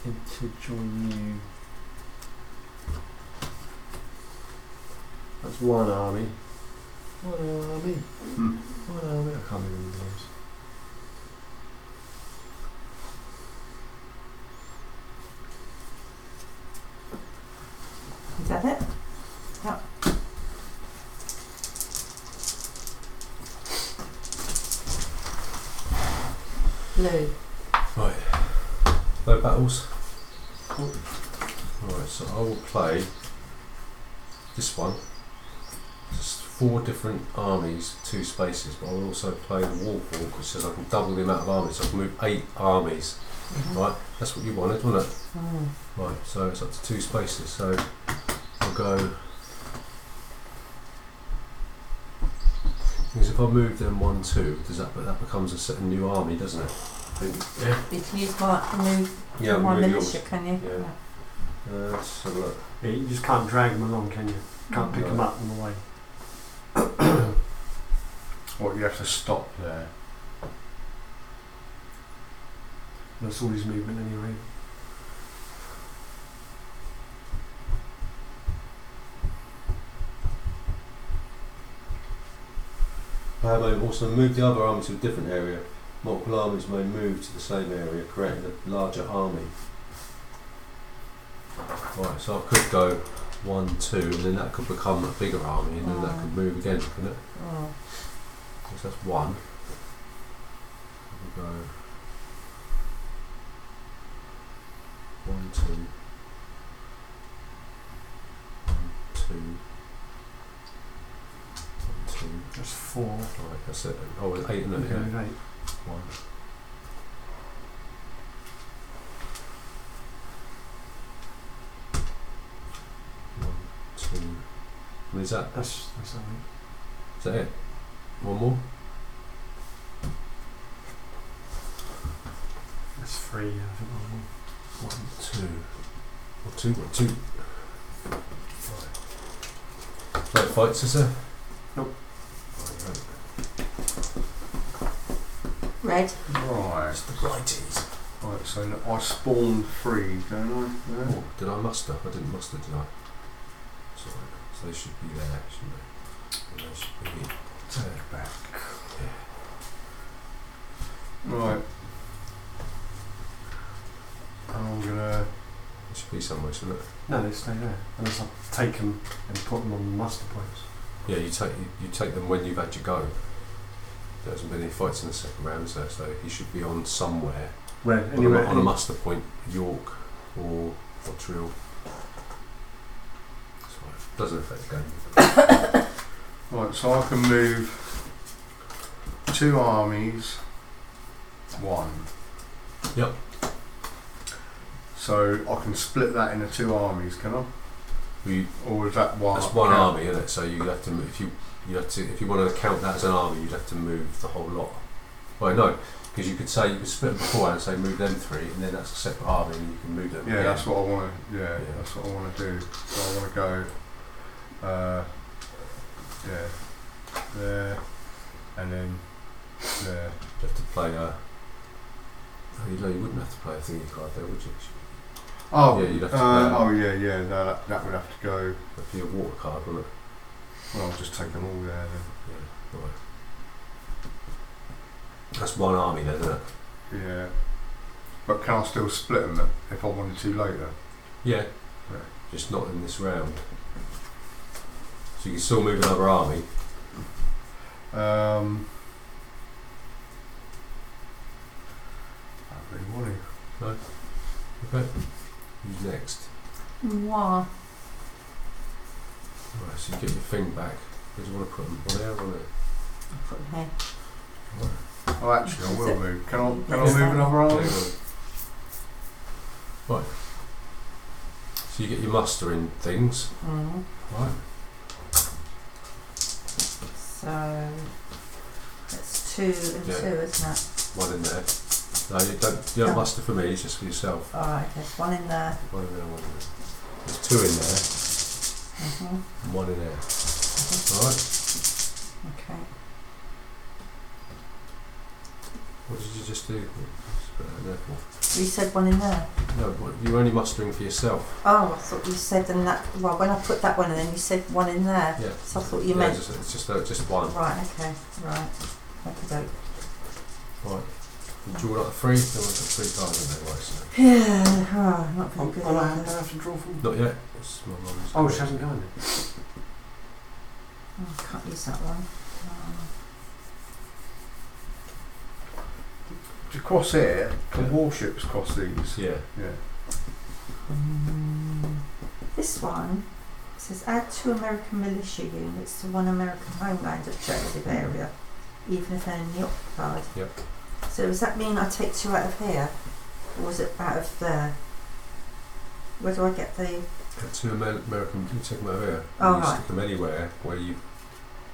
Speaker 4: into join you. That's one army. One army. One army. I can't remember the names.
Speaker 3: Is that it? Yep. Blue.
Speaker 1: Right. No battles. Right, so I will play this one. Just 4 different armies, 2 spaces, but I will also play the Warp Walk, which says I can double the amount of armies, so I can move 8 armies. Right, that's what you wanted, wasn't it? Right, so it's up to 2 spaces, so I'll go. Because if I move them 1, 2, does that becomes a set new army, doesn't it? Yeah.
Speaker 3: You can use move
Speaker 1: Yeah,
Speaker 3: my
Speaker 1: move
Speaker 3: militia,
Speaker 1: yours.
Speaker 3: can you?
Speaker 1: Yeah. Let's have a look.
Speaker 4: Yeah, you just can't drag them along, can you? Can't pick
Speaker 1: No.
Speaker 4: them up on the way.
Speaker 2: What, you have to stop there?
Speaker 4: That's all his movement anyway.
Speaker 1: I may also move the other army to a different area. Multiple armies may move to the same area, creating a larger army. Right, so I could go 1, 2, and then that could become a bigger army, and then that could move again, couldn't it? So that's 1. We'll go 1, 2, 1, 2, 1, 2.
Speaker 4: That's 4.
Speaker 1: Right, that's it. Oh, it's 8, isn't it?
Speaker 4: Yeah,
Speaker 1: Yeah.
Speaker 4: 8.
Speaker 1: 1. 1, 2. And is that
Speaker 4: That's something.
Speaker 1: is that it? One more?
Speaker 4: That's 3. Yeah, I think one more.
Speaker 1: 1, 2. 1, 2. Right. No fights, is there?
Speaker 4: Nope.
Speaker 3: Red.
Speaker 2: Right.
Speaker 1: It's the righties.
Speaker 2: Right, so I spawned 3, don't I? Yeah.
Speaker 1: Oh, did I muster? I didn't muster, did I? Sorry. So they should be there, shouldn't they? And they should be there.
Speaker 2: Take back.
Speaker 1: Yeah.
Speaker 2: Right. I'm gonna.
Speaker 1: It should be somewhere, shouldn't it?
Speaker 4: No, they stay there. Unless I take them and put them on the muster points.
Speaker 1: Yeah, you take them when you've had your go. There hasn't been any fights in the second round, is there? So he should be on somewhere.
Speaker 4: Where?
Speaker 1: On
Speaker 4: Anywhere.
Speaker 1: a muster point, York or Montreal. So it doesn't affect the game.
Speaker 2: Right, so I can move 2 armies. 1.
Speaker 1: Yep.
Speaker 2: So I can split that into 2 armies, can I? Or is that one?
Speaker 1: That's one army, isn't it? So you have to move, if you want to count that as an army, you'd have to move the whole lot. Well, no, because you could split them before and say move them 3, and then that's a separate army, and you can move them.
Speaker 2: Yeah,
Speaker 1: again.
Speaker 2: that's what I want to. Yeah,
Speaker 1: Yeah.
Speaker 2: that's what I want to do. So I want to go. There, and then there.
Speaker 1: You have to play a. Oh, you wouldn't have to play a thingy card there, would you?
Speaker 2: Oh,
Speaker 1: Yeah, you'd have to play
Speaker 2: oh yeah. No, that would have to go.
Speaker 1: That'd be a water card, wouldn't it?
Speaker 2: Well, I'll just take them all there then.
Speaker 1: Yeah, right. That's one army then, isn't it?
Speaker 2: Yeah. But can I still split them if I wanted to later?
Speaker 1: Yeah.
Speaker 2: Yeah.
Speaker 1: Just not in this round. So you can still move another army.
Speaker 2: I don't really want to.
Speaker 1: Okay. Who's next?
Speaker 3: Moi.
Speaker 1: Right, so you get your thing back. Where do you want to put them? On there or on there?
Speaker 3: I'll put them here.
Speaker 1: Right.
Speaker 2: Oh, actually, I will move. Can I
Speaker 3: Yeah.
Speaker 2: move another
Speaker 1: There
Speaker 2: arm?
Speaker 1: you go. Right. So you get your mustering things.
Speaker 3: Mm.
Speaker 1: Right.
Speaker 3: So it's 2 and
Speaker 1: Yeah.
Speaker 3: 2, isn't it?
Speaker 1: One in there. No, you don't muster for me, it's just for yourself.
Speaker 3: Alright, there's 1 in there.
Speaker 1: One in there, one in there. There's 2 in there
Speaker 3: Mm-hmm.
Speaker 1: and 1 in there. Alright.
Speaker 3: Okay.
Speaker 1: What did you just do? Just put that in there for.
Speaker 3: You said 1 in there.
Speaker 1: No, you're only mustering for yourself.
Speaker 3: Oh, I thought you said in that. Well, when I put that one in, then you said 1 in there.
Speaker 1: Yeah.
Speaker 3: So I thought you
Speaker 1: Yeah,
Speaker 3: meant.
Speaker 1: it's just one.
Speaker 3: Right. Okay. Right. Okay.
Speaker 1: Right. You draw like a 3, there was 3 cards in there, right? So.
Speaker 3: Yeah. Oh, not very good.
Speaker 4: On a
Speaker 3: either.
Speaker 4: hand, I have to draw from.
Speaker 1: Not yet. It's my mum's.
Speaker 4: Oh, she hasn't gone.
Speaker 3: Oh, I can't use that one.
Speaker 2: To cross here, can warships cross these?
Speaker 1: Yeah.
Speaker 2: Yeah.
Speaker 3: This one says add 2 American militia units to 1 American homeland objective area, even if enemy occupied.
Speaker 1: Yep.
Speaker 3: So does that mean I take 2 out of here, or is it out of there? Where do I get the?
Speaker 1: Got 2 American, you take them over here.
Speaker 3: Oh,
Speaker 1: you
Speaker 3: right.
Speaker 1: stick them anywhere where you,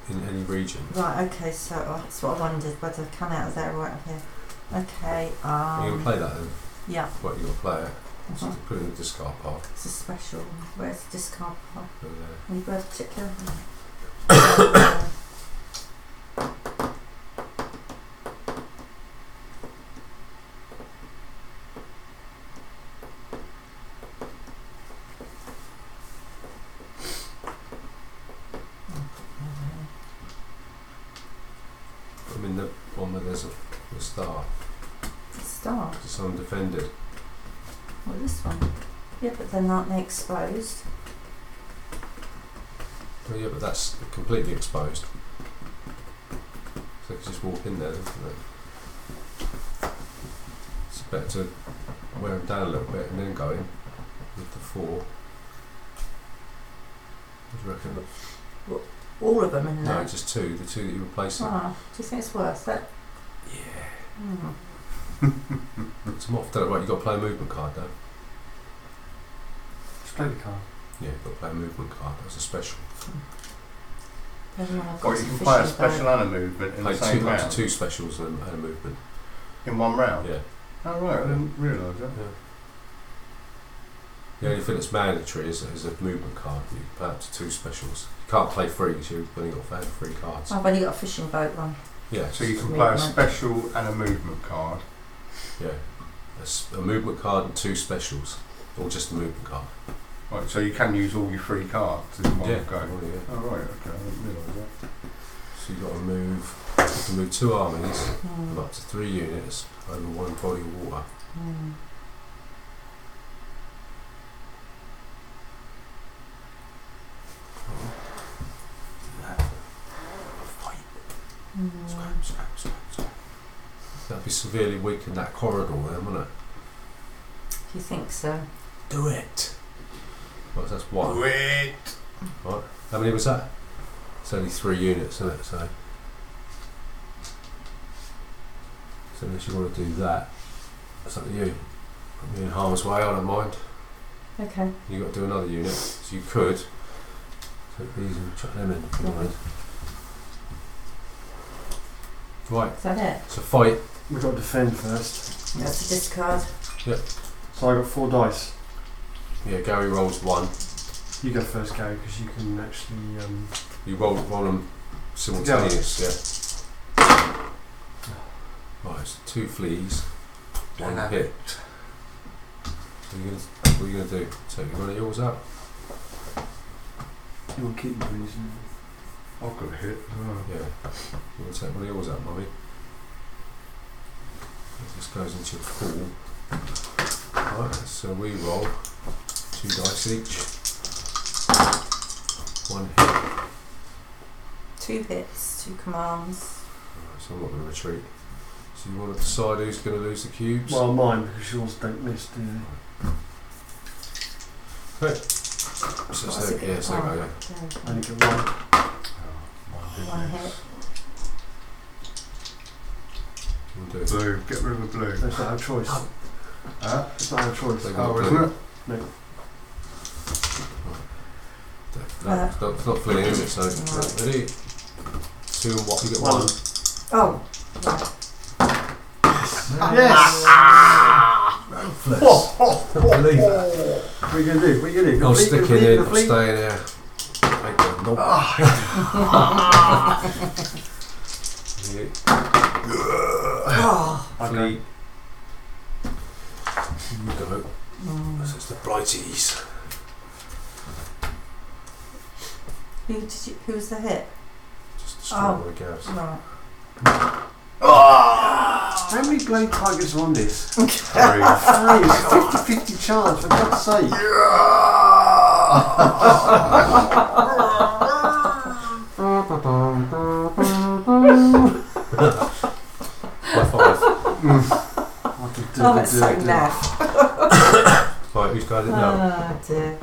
Speaker 1: in any region.
Speaker 3: Right. Okay. So that's what I wondered, whether they come out of there or out of here. Okay.
Speaker 1: You can play that then.
Speaker 3: Yeah.
Speaker 1: What you got to play it. So
Speaker 3: Uh-huh.
Speaker 1: put it in the discard pile.
Speaker 3: It's a special. Where's the discard pile?
Speaker 1: Put it there.
Speaker 3: Any bird particular?
Speaker 1: Put them in the one where there's a star.
Speaker 3: Star.
Speaker 1: Just undefended.
Speaker 3: Well, this one. Yeah, but then aren't they exposed?
Speaker 1: Oh yeah, but that's completely exposed. So you can just walk in there, isn't it? It's better to wear them down a little bit and then go in with the 4. What do you reckon?
Speaker 3: All of them in there.
Speaker 1: No, just 2. The 2 that you're replacing.
Speaker 3: Oh, do you think it's worth it?
Speaker 1: Yeah.
Speaker 3: Hmm.
Speaker 1: It's more often right. You've got to play a movement card though.
Speaker 4: Just play the card.
Speaker 1: Yeah, you've got to play a movement card. That's a special.
Speaker 3: Every one I've got
Speaker 2: Or
Speaker 3: is
Speaker 2: you
Speaker 3: a
Speaker 2: can play a
Speaker 3: fishing
Speaker 2: special
Speaker 3: boat.
Speaker 2: and a movement in
Speaker 1: Play
Speaker 2: the same
Speaker 1: up to
Speaker 2: round.
Speaker 1: 2 specials and a movement.
Speaker 2: In one round?
Speaker 1: Yeah.
Speaker 2: Oh right, I didn't realise that.
Speaker 1: Yeah. The only thing that's mandatory is a movement card. You can play up to 2 specials. You can't play 3 because you've only got 3 cards.
Speaker 3: I've only got a fishing boat one.
Speaker 1: Yeah.
Speaker 2: So you can play a
Speaker 3: Movement.
Speaker 2: special and a movement card.
Speaker 1: Yeah. A movement card and 2 specials, or just a movement card.
Speaker 2: Right, so you can use all your 3 cards in one
Speaker 1: Yeah.
Speaker 2: go.
Speaker 1: Oh, yeah.
Speaker 2: Oh right, okay, I didn't realise that.
Speaker 1: So you've got to move. You can move 2 armies
Speaker 3: Hmm.
Speaker 1: and up to 3 units over 1 body of water.
Speaker 3: Hmm. Hmm.
Speaker 1: That'd be severely weak in that corridor then, wouldn't it?
Speaker 3: You think so?
Speaker 1: Do it. Well, that's 1.
Speaker 2: Wait!
Speaker 1: Right. How many was that? It's only 3 units, isn't it? So unless you want to do that, that's up to you. Put me in harm's way, I don't mind.
Speaker 3: Okay.
Speaker 1: You've got to do another unit, so you could take these and chuck them in if you wanted. Right,
Speaker 3: Is that it?
Speaker 1: so fight.
Speaker 4: We've got to defend first.
Speaker 3: That's a discard.
Speaker 4: So I got 4 dice.
Speaker 1: Yeah, Gary rolls 1.
Speaker 4: You go first, Gary, because you can actually.
Speaker 1: You roll them simultaneous, yeah. Right, so 2 fleas, 1 hit. So what are you going to do? Take one of yours out?
Speaker 4: You want to keep these.
Speaker 2: I've got a hit.
Speaker 1: Yeah. You want to take one of yours out, mummy? This goes into your pool. Right, so we roll 2 dice each. 1 hit.
Speaker 3: 2 hits, 2 commands.
Speaker 1: Right, so I'm not going to retreat. So you want to decide who's going to lose the cubes?
Speaker 4: Well, mine, because yours don't miss, do they?
Speaker 1: Okay. So
Speaker 3: What's
Speaker 1: there,
Speaker 3: it?
Speaker 1: yeah, so there we go,
Speaker 4: I only get one.
Speaker 3: One hit.
Speaker 1: We'll do it.
Speaker 2: Blue. Get rid of the blue.
Speaker 4: That's not our choice. It's not our choice.
Speaker 1: They got
Speaker 2: Oh,
Speaker 1: blue.
Speaker 2: isn't it?
Speaker 1: No, it's not filling, is it? So, ready? 2 and what? You get 1.
Speaker 3: Oh, right.
Speaker 4: Yes!
Speaker 1: Flex. Believe that.
Speaker 4: What are you going to do? What are you going to do?
Speaker 1: I'm sticking in, I'm staying here. Make the knob.
Speaker 3: Oh.
Speaker 4: Okay.
Speaker 1: You go. So it's the blighties.
Speaker 3: Who was the hit?
Speaker 1: Just destroy my gas.
Speaker 3: Right.
Speaker 4: How many blade tigers are on this?
Speaker 2: 3.
Speaker 4: Hey, it's a 50-50 chance, for God's sake.
Speaker 1: High 5.
Speaker 3: Oh, that's so naff.
Speaker 1: Right, who's got it now?
Speaker 3: Oh dear.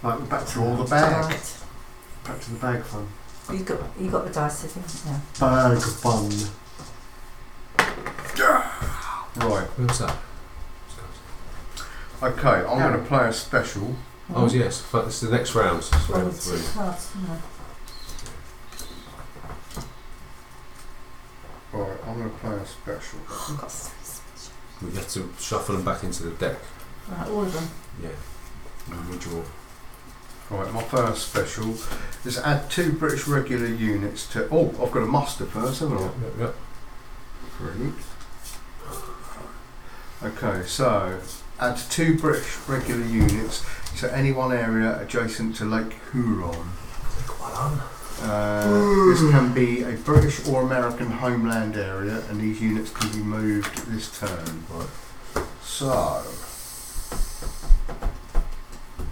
Speaker 4: Right, we're back to
Speaker 2: Draw the bag.
Speaker 3: Right.
Speaker 4: Back to the bag fun.
Speaker 3: You got the dice sitting. Yeah.
Speaker 4: Bag fun.
Speaker 2: Right.
Speaker 1: Who's that?
Speaker 2: Okay, I'm going to play a special.
Speaker 1: Oh, yes, but this is the next round. So it's
Speaker 3: Oh,
Speaker 1: round
Speaker 3: with 2
Speaker 1: 3.
Speaker 3: cards, no.
Speaker 2: Right, I'm going to play a special.
Speaker 3: I've got 3 specials.
Speaker 1: We have to shuffle them back into the deck.
Speaker 3: Right, all of them.
Speaker 1: Yeah. And we draw.
Speaker 2: Right, my first special is add 2 British regular units to... Oh, I've got a muster first, haven't I?
Speaker 1: Yep.
Speaker 2: Great. Okay, so add 2 British regular units to any one area adjacent to Lake Huron. This can be a British or American homeland area, and these units can be moved this turn.
Speaker 1: Right.
Speaker 2: So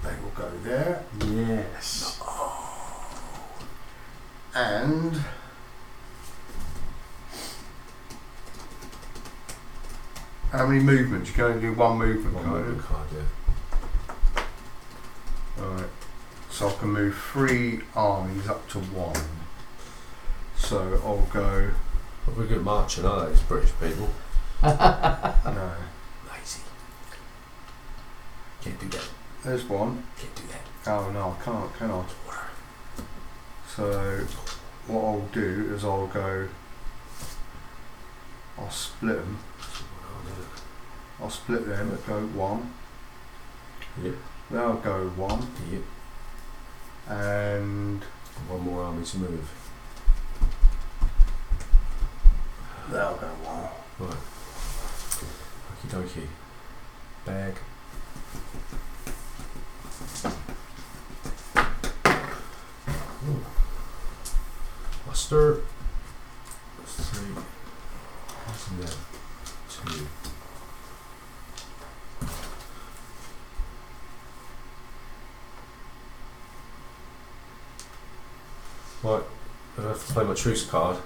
Speaker 2: they will go there,
Speaker 4: Yes.
Speaker 2: and how many movements? You can only do 1 movement,
Speaker 1: One
Speaker 2: can't
Speaker 1: movement
Speaker 2: you?
Speaker 1: card, yeah.
Speaker 2: Alright, so I can move 3 armies up to 1. So I'll go.
Speaker 1: But we're good marching, are these British people?
Speaker 2: No,
Speaker 1: Lazy. Can't do that.
Speaker 2: there's 1.
Speaker 1: Can't do that.
Speaker 2: Oh no, I can't, can I? So what I'll do is I'll split them. I'll split them, go 1.
Speaker 1: Yep.
Speaker 2: They'll go 1,
Speaker 1: Yep.
Speaker 2: and
Speaker 1: 1 more army to move.
Speaker 2: they'll go 1.
Speaker 1: Right. Okie dokie. Bag. Ooh. Muster. 3. What's in there? 2. Right, I have to play my truce card.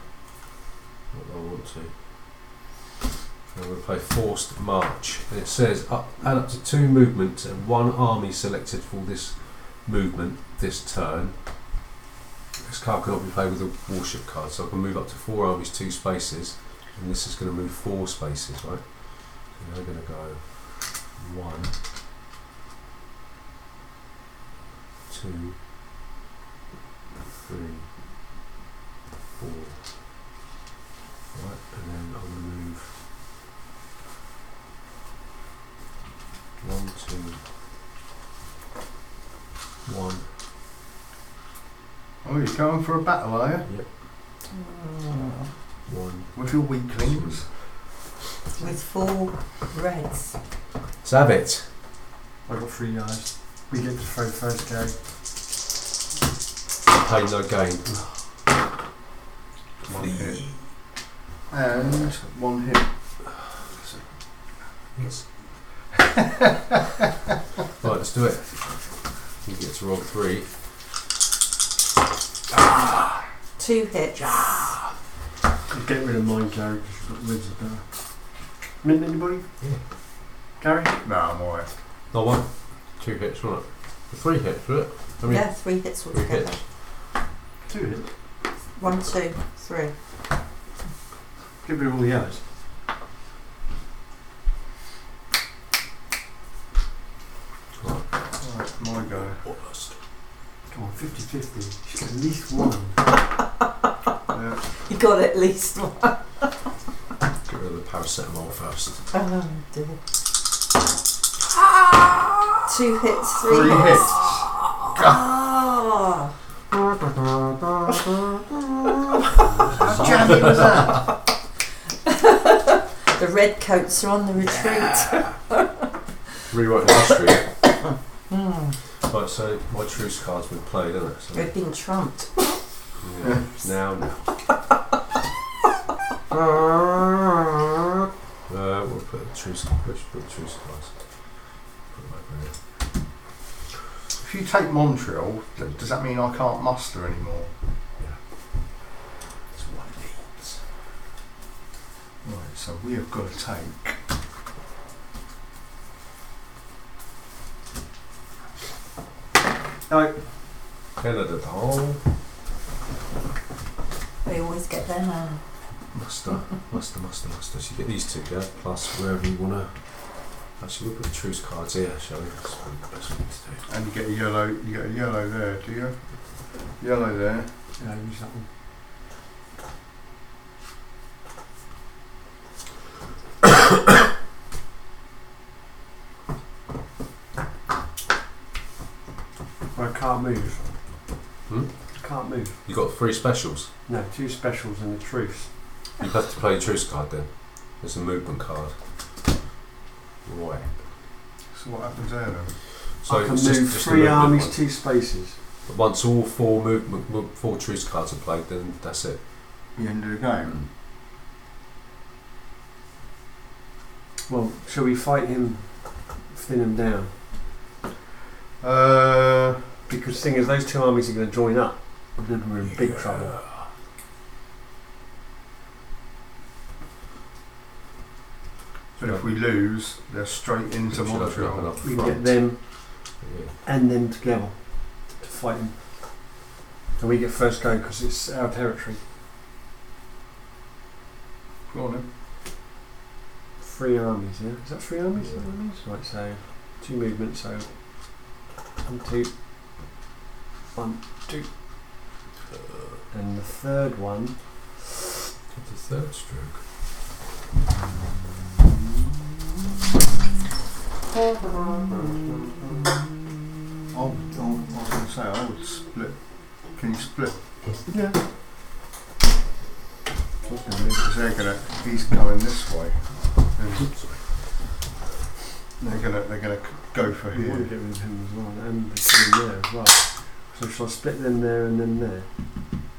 Speaker 1: What do I want to? I'm going to play Forced March, and it says add up to 2 movements and 1 army selected for this movement this turn. This card cannot be played with a warship card, so I can move up to 4 armies 2 spaces, and this is going to move 4 spaces, right? So they're going to go 1, 2, 3, 4. Right, and then I'm going to move 1, 2, 1.
Speaker 2: Oh, you're going for a battle, are you?
Speaker 1: Yep. 1.
Speaker 2: With your weaklings?
Speaker 3: With 4 reds.
Speaker 1: Let's have it.
Speaker 4: I got 3 yards. We get to throw first go.
Speaker 1: Pain no gain.
Speaker 2: 1 hit. And 1 hit.
Speaker 1: Yes. Right, let's do it. You get to roll 3. 10.
Speaker 3: 2 hits.
Speaker 4: Get rid of mine, Gary, because you've got ribs of better. Mint anybody?
Speaker 1: Yeah.
Speaker 4: Gary?
Speaker 2: No, I'm alright.
Speaker 1: No one. 2 hits, wasn't it? 3 hits, was it? I mean,
Speaker 3: Yeah, 3 hits
Speaker 1: 3
Speaker 3: altogether.
Speaker 1: hits.
Speaker 4: 2 hits.
Speaker 3: 1, 2, 3.
Speaker 4: Get rid of all the yellows.
Speaker 2: Alright, my go.
Speaker 1: Worst.
Speaker 4: Come on, 50-50. She's got at least one.
Speaker 2: Yeah.
Speaker 3: You got at least one.
Speaker 1: Get rid of the paracetamol first.
Speaker 3: Oh dear. 2 hits, 3
Speaker 2: 3
Speaker 3: hits.
Speaker 2: hits.
Speaker 3: Ah.
Speaker 2: How jammy was that?
Speaker 3: The red coats are on the retreat.
Speaker 1: Rewriting history.
Speaker 3: Mm.
Speaker 1: Right, so my truce card's been played, isn't it? So,
Speaker 3: They've been trumped.
Speaker 1: yeah. Now. We'll put the truce cards. Put the truce cards. Put them over here.
Speaker 2: If you take Montreal, does that mean I can't muster anymore?
Speaker 1: That's what it means.
Speaker 2: Right, so we have got to take.
Speaker 4: No.
Speaker 1: Canada doll.
Speaker 3: They always get their man.
Speaker 1: Muster. So you get these 2, yeah? Plus wherever you want to. Actually, we'll put the truce cards here, shall we? That's probably the best thing to do.
Speaker 2: And you get a yellow there, do you? Yellow there.
Speaker 4: Yeah, use that one. Well, I can't move.
Speaker 1: Hmm?
Speaker 4: Can't move.
Speaker 1: You got 3 specials.
Speaker 4: No, 2 specials and a truce.
Speaker 1: You have to play a truce card then. There's a movement card. Right.
Speaker 2: So what happens there then?
Speaker 1: So
Speaker 4: I can
Speaker 1: it's
Speaker 4: move
Speaker 1: just a
Speaker 4: 3
Speaker 1: movement
Speaker 4: armies,
Speaker 1: one.
Speaker 4: 2 spaces.
Speaker 1: But once all 4 truce cards are played, then that's it.
Speaker 2: The end of the game.
Speaker 4: Well, shall we fight him, thin him down? Because the thing is, those 2 armies are going to join up, and then we're in big trouble.
Speaker 2: But if we lose, they're straight into
Speaker 1: Should open up
Speaker 2: Montreal.
Speaker 1: enough
Speaker 4: We
Speaker 1: front.
Speaker 4: get them
Speaker 1: Yeah.
Speaker 4: and them together to fight him. And we get first go because it's our territory.
Speaker 2: Go on then.
Speaker 4: 3 armies, yeah? Is that 3 armies? Is that what it means? Right, so 2 movements, so 1, 2, 1, 2. And the third one.
Speaker 1: It's a 3rd stroke.
Speaker 2: I was going to say, I would split. Can you split?
Speaker 4: Yeah.
Speaker 2: Because he's going this way. And they're gonna go for
Speaker 4: We want to
Speaker 2: here.
Speaker 4: get rid of him as well, and they come in there as well. So shall I split them there and then there?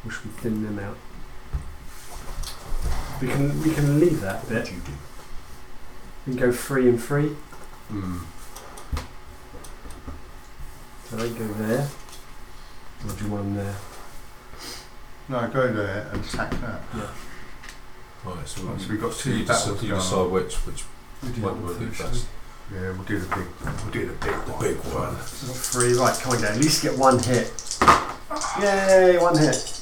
Speaker 4: Or should we thin them out? We can leave that bit. We can go 3 and 3. So they go there. Or do you want them there?
Speaker 2: No, go there and attack that.
Speaker 4: Yeah.
Speaker 1: Right, so
Speaker 2: So we've got 2
Speaker 1: you
Speaker 2: battles
Speaker 1: decide,
Speaker 2: going on.
Speaker 1: which
Speaker 4: We do
Speaker 1: one
Speaker 4: that
Speaker 1: will
Speaker 4: one
Speaker 1: do
Speaker 4: first,
Speaker 1: best.
Speaker 2: Yeah, we'll do the big one.
Speaker 4: So 3, right, come on, go. At least get 1 hit. Yay, 1 hit.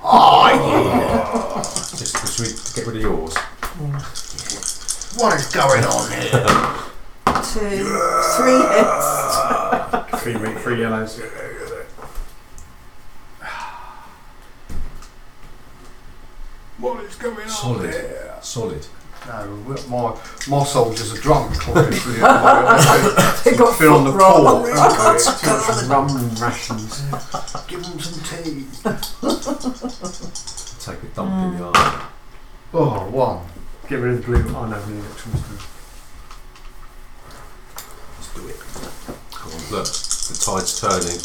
Speaker 2: Oh yeah!
Speaker 1: Should we get rid of yours?
Speaker 2: What is going on here?
Speaker 3: 2, 3 hits.
Speaker 4: 3 yellows.
Speaker 2: What is going on
Speaker 1: Solid.
Speaker 2: here?
Speaker 1: Solid.
Speaker 2: No, my soldiers are drunk, obviously.
Speaker 3: They got
Speaker 2: Been on the
Speaker 3: foot roll.
Speaker 2: tour.
Speaker 4: Rum rations.
Speaker 2: Give them some tea.
Speaker 1: Take a dump in the army.
Speaker 2: Oh, 1.
Speaker 4: Get rid of the blue. Oh no, we need extra blue.
Speaker 1: Let's do it. Come on, look. The tide's turning.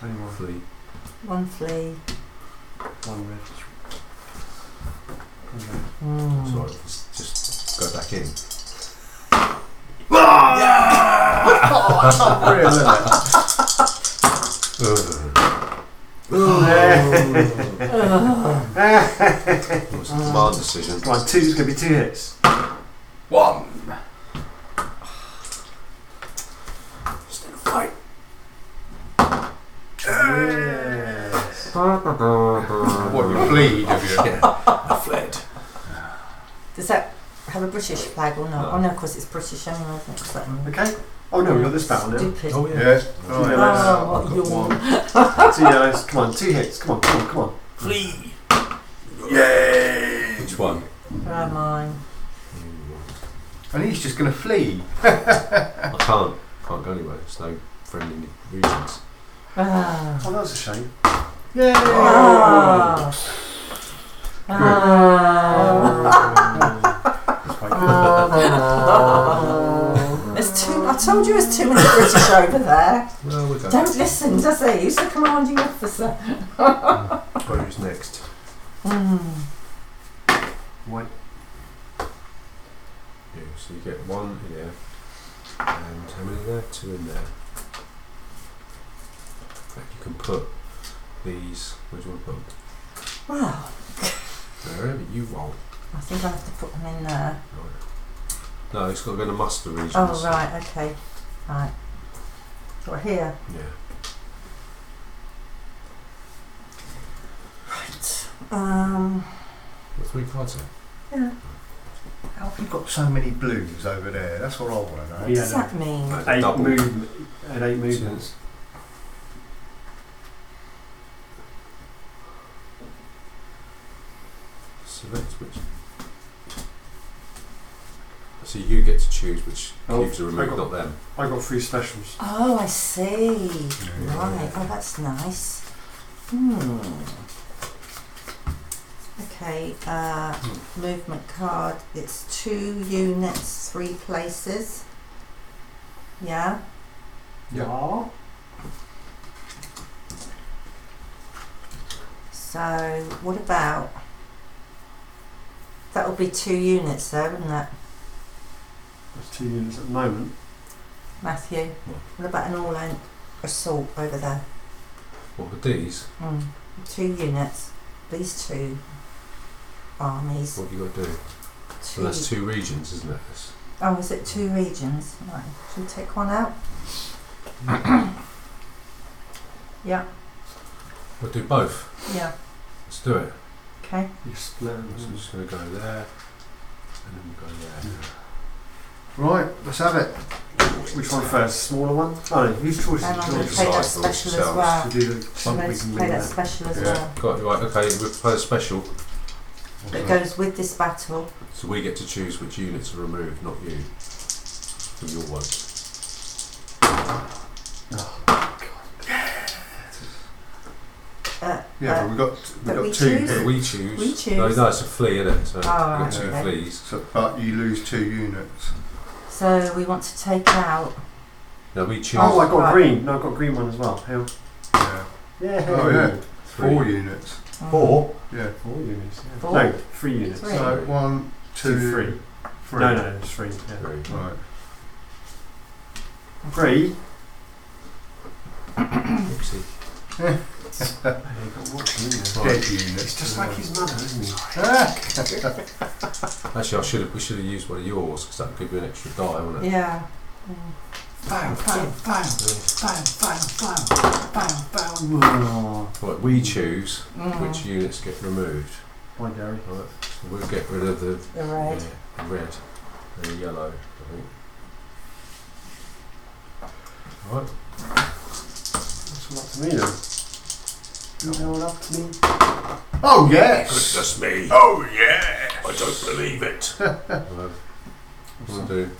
Speaker 4: Anyway,
Speaker 1: Flee.
Speaker 3: 1 flea.
Speaker 4: 1 red.
Speaker 1: Sorry, just go back in.
Speaker 2: Real, isn't it?
Speaker 1: It was a command decision.
Speaker 4: Come on, two. It's going to be 2 hits.
Speaker 2: 1.
Speaker 1: Still fight.
Speaker 4: Yes.
Speaker 2: What, you bleed, have you?
Speaker 1: Yeah, I fled.
Speaker 3: Does that have a British flag or not?
Speaker 1: No.
Speaker 3: Oh no, because it's British anyway, isn't it? So,
Speaker 4: Okay. Oh no, we've got this battle now.
Speaker 3: stupid.
Speaker 1: Oh yeah.
Speaker 2: Yeah.
Speaker 4: Oh,
Speaker 2: Right.
Speaker 3: Oh,
Speaker 2: I've got
Speaker 3: yawn.
Speaker 2: 1.
Speaker 4: 2 yellows. Come on, 2 hits. Come on.
Speaker 1: Flee.
Speaker 2: Yay!
Speaker 1: Which one?
Speaker 3: Oh, mine.
Speaker 2: And he's just going to flee.
Speaker 1: I can't go anywhere. There's no friendly regions.
Speaker 3: Ah.
Speaker 4: Oh, that was a shame.
Speaker 2: Yay!
Speaker 3: Ah.
Speaker 4: Oh.
Speaker 3: Ah. There's too. I told you there's too many British over there.
Speaker 1: Well, we're going.
Speaker 3: Don't listen, does he? He's the commanding officer.
Speaker 1: Who's next?
Speaker 4: White.
Speaker 1: Yeah, so you get 1 here. And how many there? 2 in there. In fact, you can put these. Where do you want to put them?
Speaker 3: Wow.
Speaker 1: Wherever you want.
Speaker 3: I think I have to put them in there.
Speaker 1: No, it's got to go to muster regions.
Speaker 3: Oh right, okay. Right. So we're here.
Speaker 1: Yeah.
Speaker 3: Right.
Speaker 1: Got 3 cards there.
Speaker 3: Yeah.
Speaker 2: How have you got so many blues over there? That's what I want to know.
Speaker 3: What
Speaker 4: Yeah,
Speaker 3: does
Speaker 4: no.
Speaker 3: that mean?
Speaker 4: 8
Speaker 1: Double.
Speaker 4: movement. And 8 movements.
Speaker 1: Select which. So you get to choose which
Speaker 4: Oh,
Speaker 1: cubes are removed,
Speaker 4: I
Speaker 1: not them.
Speaker 4: I got 3 specials.
Speaker 3: Oh, I see.
Speaker 2: Yeah.
Speaker 3: Right. Oh, that's nice. Okay. Movement card. It's 2 units, 3 places. Yeah.
Speaker 2: Yeah.
Speaker 3: So what about? That would be 2 units there, wouldn't it,
Speaker 4: There's 2 units at the moment.
Speaker 3: Matthew? What about an all-out assault over there?
Speaker 1: What with these?
Speaker 3: 2 units. These 2 armies.
Speaker 1: What have you got to do? So that's 2 regions, isn't it? That's
Speaker 3: Oh, is it 2 regions? Right. Should we take one out? Yeah.
Speaker 1: We'll do both.
Speaker 3: Yeah.
Speaker 1: Let's do it.
Speaker 3: Okay.
Speaker 4: You split them.
Speaker 1: So I'm just going to go there, and then we'll go there.
Speaker 2: Right, let's have it.
Speaker 4: Which one first? Smaller one? Oh no, whose choice
Speaker 3: And
Speaker 4: is
Speaker 3: I'm going to
Speaker 4: yours?
Speaker 3: play that
Speaker 1: Decide for
Speaker 3: special as
Speaker 1: yourselves.
Speaker 3: well.
Speaker 4: To do the
Speaker 3: I'm
Speaker 4: something
Speaker 3: going
Speaker 4: we
Speaker 3: to
Speaker 4: can
Speaker 3: play
Speaker 4: leave
Speaker 3: that
Speaker 4: there.
Speaker 3: special as
Speaker 2: Yeah.
Speaker 3: well.
Speaker 1: Got it, right, okay, we'll play a special.
Speaker 3: That goes with this battle.
Speaker 1: So we get to choose which units are removed, not you. From your ones.
Speaker 2: Yeah, but
Speaker 3: but we
Speaker 2: we've got 2
Speaker 3: choose?
Speaker 2: here.
Speaker 1: We choose.
Speaker 3: We choose.
Speaker 1: No, it's a flea, isn't it? So
Speaker 3: Oh,
Speaker 1: you've got
Speaker 3: right,
Speaker 1: 2
Speaker 3: okay.
Speaker 1: fleas.
Speaker 2: So, but you lose 2 units.
Speaker 3: So we want to take out.
Speaker 1: No, we choose.
Speaker 4: Oh, I got
Speaker 3: Right.
Speaker 4: green. No, I got green one as well. Hell.
Speaker 2: Yeah.
Speaker 4: Yeah.
Speaker 2: Oh yeah.
Speaker 1: 3.
Speaker 2: 4 units.
Speaker 4: 4?
Speaker 2: Yeah.
Speaker 4: 4 units. Yeah.
Speaker 3: 4?
Speaker 4: No, 3 units.
Speaker 3: 3.
Speaker 2: So 1, 2,
Speaker 4: 2, 3.
Speaker 2: 3.
Speaker 4: No, it's 3. Yeah.
Speaker 1: 3.
Speaker 2: Right.
Speaker 4: 3.
Speaker 1: Oopsie.
Speaker 4: Hey, you've got watching, isn't it?
Speaker 2: Dead units.
Speaker 4: It's just like his mother, isn't he?
Speaker 1: Actually, we should have used one of yours because that would give you an extra die, wouldn't it?
Speaker 3: Yeah.
Speaker 4: Bam, bam, bam, bam, bam, bam, bam, bam.
Speaker 1: Right, we choose
Speaker 3: Mm.
Speaker 1: which units get removed.
Speaker 4: Bye, Gary.
Speaker 1: Right, so we'll get rid of the
Speaker 3: The red.
Speaker 1: the red and the yellow, I think. Right.
Speaker 4: That's all up to me then. It's all up to me.
Speaker 2: Oh yes!
Speaker 1: Goodness me!
Speaker 2: Oh yeah!
Speaker 1: I don't believe it. We'll do.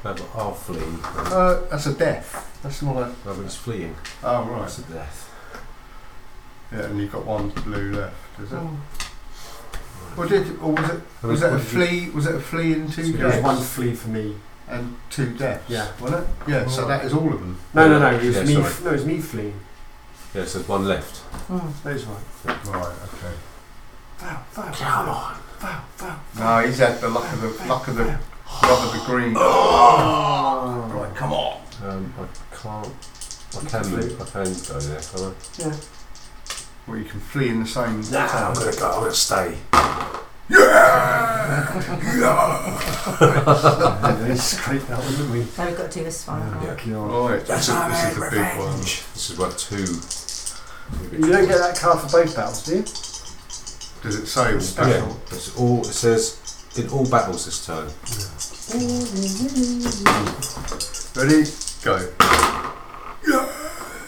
Speaker 1: I'll flee.
Speaker 2: That's a death.
Speaker 4: That's not a...
Speaker 1: No, but he's fleeing.
Speaker 2: Oh right.
Speaker 1: That's a death.
Speaker 2: Yeah, and you've got 1 blue left, is it?
Speaker 3: Mm.
Speaker 2: Or was it a flea? Was it a flea and 2
Speaker 1: So
Speaker 4: There was
Speaker 2: deaths?
Speaker 4: 1 flea for me.
Speaker 2: And 2 deaths?
Speaker 4: Yeah.
Speaker 2: Wasn't it? Yeah. So that is all of them.
Speaker 4: No, it was
Speaker 1: Yeah,
Speaker 4: me.
Speaker 1: sorry.
Speaker 4: No, it was me fleeing.
Speaker 1: Yeah, so there's 1 left.
Speaker 4: Those right.
Speaker 2: Right. Okay.
Speaker 1: Come on.
Speaker 2: No, he's had the luck of the green.
Speaker 4: Oh.
Speaker 2: Right. Come on.
Speaker 1: I can't. I can go there, can't I?
Speaker 4: Yeah.
Speaker 2: Well, you can flee in the same
Speaker 1: Nah,
Speaker 2: town.
Speaker 1: I'm gonna stay.
Speaker 4: They scrape that one, didn't we?
Speaker 3: Now we've got to do this one.
Speaker 4: Yeah.
Speaker 3: right?
Speaker 4: God.
Speaker 2: Right, this is the big one.
Speaker 1: This is worth two.
Speaker 4: You don't get that card for both battles, do you?
Speaker 2: Does it say all
Speaker 1: Yeah,
Speaker 2: special?
Speaker 1: it's all. It says in all battles this turn.
Speaker 2: Ready? Go.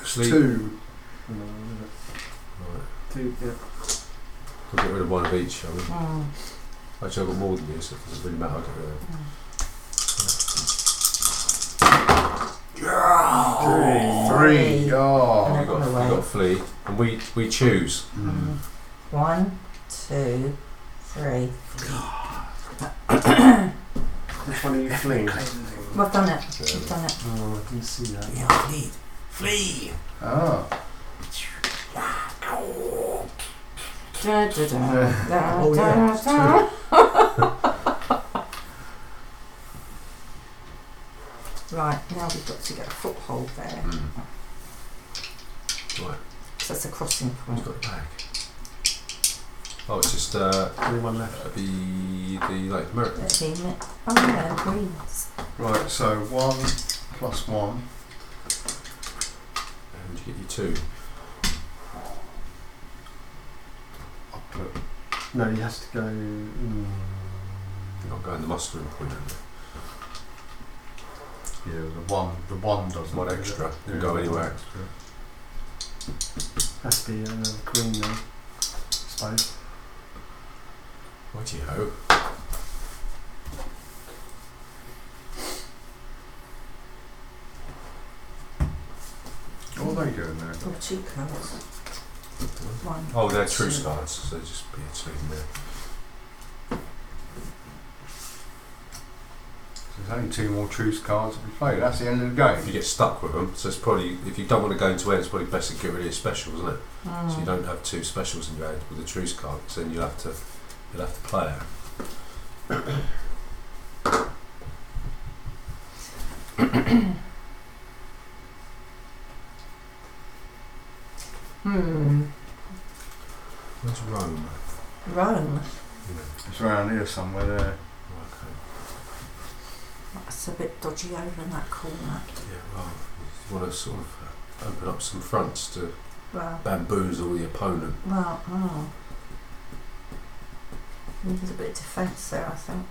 Speaker 1: Sleep.
Speaker 2: 2.
Speaker 1: Right.
Speaker 4: 2, yeah.
Speaker 1: We'll get rid of one of each, shall we?
Speaker 3: Mm.
Speaker 1: Actually, I've got more than you, so it doesn't really matter. I'll get rid of them.
Speaker 2: 3.
Speaker 3: And
Speaker 2: Oh.
Speaker 3: then-
Speaker 1: You've got flee, and we choose.
Speaker 2: Mm.
Speaker 3: 1, 2, 3.
Speaker 4: Which one are you fleeing?
Speaker 3: We've done it. We've done it.
Speaker 4: Oh, I didn't see that.
Speaker 1: Flee!
Speaker 2: Ah.
Speaker 3: Da, da, da, da,
Speaker 1: Oh, yeah.
Speaker 3: da, da. Right, now we've got to get a foothold there.
Speaker 1: Right,
Speaker 3: So that's a crossing
Speaker 1: who's
Speaker 3: point.
Speaker 1: got the bag? Oh, it's just
Speaker 4: Only one left.
Speaker 1: the like American.
Speaker 3: Let's see it. Oh yeah, greens.
Speaker 2: Right, so 1 plus 1.
Speaker 1: And you get your 2.
Speaker 2: I'll put
Speaker 4: No, he has to go.
Speaker 1: You're not going the mustering point, are you?
Speaker 2: the one doesn't.
Speaker 1: One
Speaker 2: do it.
Speaker 1: extra. You can
Speaker 2: Yeah,
Speaker 1: go
Speaker 2: one
Speaker 1: anywhere.
Speaker 2: extra.
Speaker 4: Has to be green though. I suppose.
Speaker 1: Righty-ho.
Speaker 2: What are they doing there?
Speaker 3: Oh, 2 cards. 1.
Speaker 1: Oh, they're truce
Speaker 3: 2.
Speaker 1: cards, so just be a 2 in there.
Speaker 2: There's only 2 more truce cards to be played. That's the end of the
Speaker 1: If you
Speaker 2: game.
Speaker 1: get stuck with them, so it's probably, if you don't want to go into end, it's probably best to get rid of your specials, isn't it? So you don't have 2 specials in your hand with a truce card, because then you'll have to play it. Where's Rome?
Speaker 3: Rome.
Speaker 2: It's around here somewhere there.
Speaker 1: Okay.
Speaker 3: That's a bit dodgy over in that corner.
Speaker 1: Yeah, well, you want to sort of open up some fronts to
Speaker 3: Well,
Speaker 1: bamboozle the opponent.
Speaker 3: Needed a bit of defence there, I think.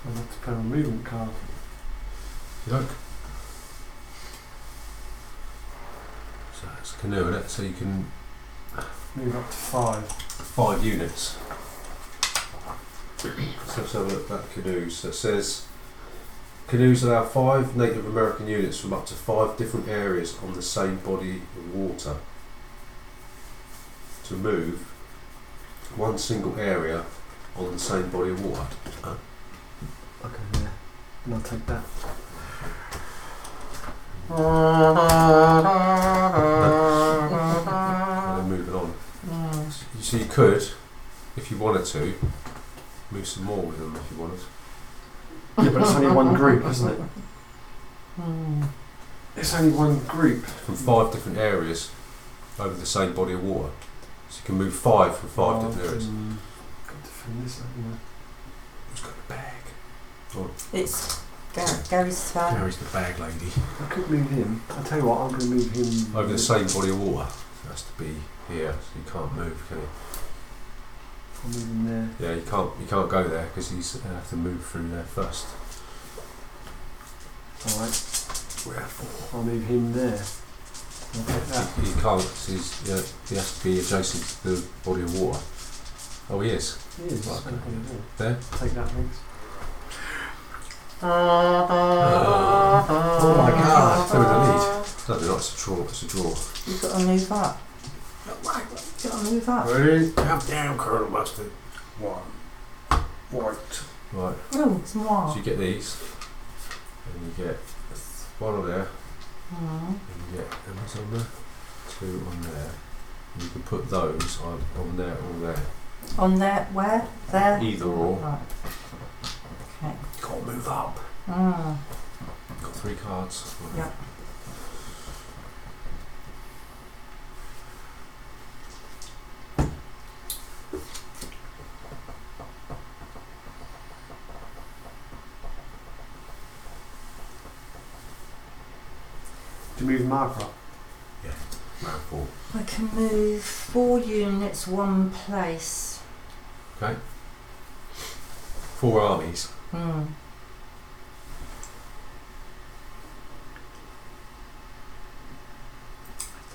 Speaker 4: I'll have to play a movement card.
Speaker 1: Look. So it's a canoe in it, so you can
Speaker 4: Move up to 5.
Speaker 1: 5 units. So let's have a look at canoes. So it says canoes allow 5 Native American units from up to 5 different areas on the same body of water to move one single area on the same body of water.
Speaker 4: Okay, yeah. And I'll take that.
Speaker 1: And then moving on. So you could, if you wanted to, move some more with them if you wanted.
Speaker 4: Yeah, but it's only one group, isn't it? It's only one group.
Speaker 1: From 5 different areas over the same body of water. So you can move 5 from 5 different areas.
Speaker 4: Got to defend this, haven't I?
Speaker 1: Who's got the bag?
Speaker 3: It's Gary's turn.
Speaker 1: Gary's the bag lady.
Speaker 4: I could move him. I'll tell you what, I'm going to move him
Speaker 1: Over the same body of water. It has to be here, so you can't move, can you?
Speaker 4: I'll move him there.
Speaker 1: Yeah, you can't go there because he's going to have to move through there first.
Speaker 4: Alright,
Speaker 1: We're at 4.
Speaker 4: I'll move him there. I'll take that.
Speaker 1: He can't, 'cause he has to be adjacent to the body of water. Oh, he is.
Speaker 4: He is.
Speaker 1: Right,
Speaker 4: Okay.
Speaker 1: There.
Speaker 4: Take that, thanks.
Speaker 1: Oh my god! There with the lead. Bloody not, it's a draw. It's a draw.
Speaker 3: You've got to move up. You've got to move up.
Speaker 2: Ready?
Speaker 1: Calm down, Colonel Mustard.
Speaker 2: 1. White.
Speaker 1: Right.
Speaker 3: Oh, it's
Speaker 1: So
Speaker 3: more.
Speaker 1: you get these, and you get 1 on there,
Speaker 3: Mm.
Speaker 1: and you get what's on there, 2 on there. And you can put those on there or there.
Speaker 3: On there, where? There?
Speaker 1: Either or.
Speaker 3: Right. Okay.
Speaker 1: Got to move up.
Speaker 3: Mm.
Speaker 1: Got 3 cards.
Speaker 3: Yeah.
Speaker 4: To move marker up.
Speaker 1: Round 4.
Speaker 3: I can move 4 units one place.
Speaker 1: Okay. 4 armies.
Speaker 3: Hmm.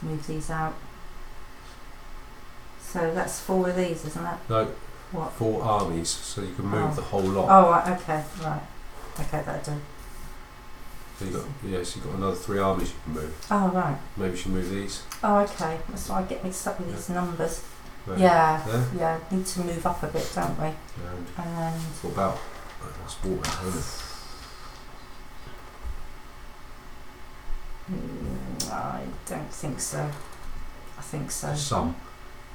Speaker 3: Move these out. So that's 4 of these, isn't it?
Speaker 1: No,
Speaker 3: What?
Speaker 1: 4 armies, so you can move
Speaker 3: Oh.
Speaker 1: the whole lot.
Speaker 3: Oh, right, okay, right. Okay, that'll do.
Speaker 1: So you got so you got another 3 armies you can move.
Speaker 3: Oh, right.
Speaker 1: Maybe you should move these.
Speaker 3: Oh, okay. That's why I get mixed up with these numbers.
Speaker 1: Right.
Speaker 3: Yeah,
Speaker 1: Yeah.
Speaker 3: yeah. Need to move up a bit, don't we?
Speaker 1: And
Speaker 3: And
Speaker 1: what about that's water, isn't it?
Speaker 3: I don't think so. I think so.
Speaker 1: Some.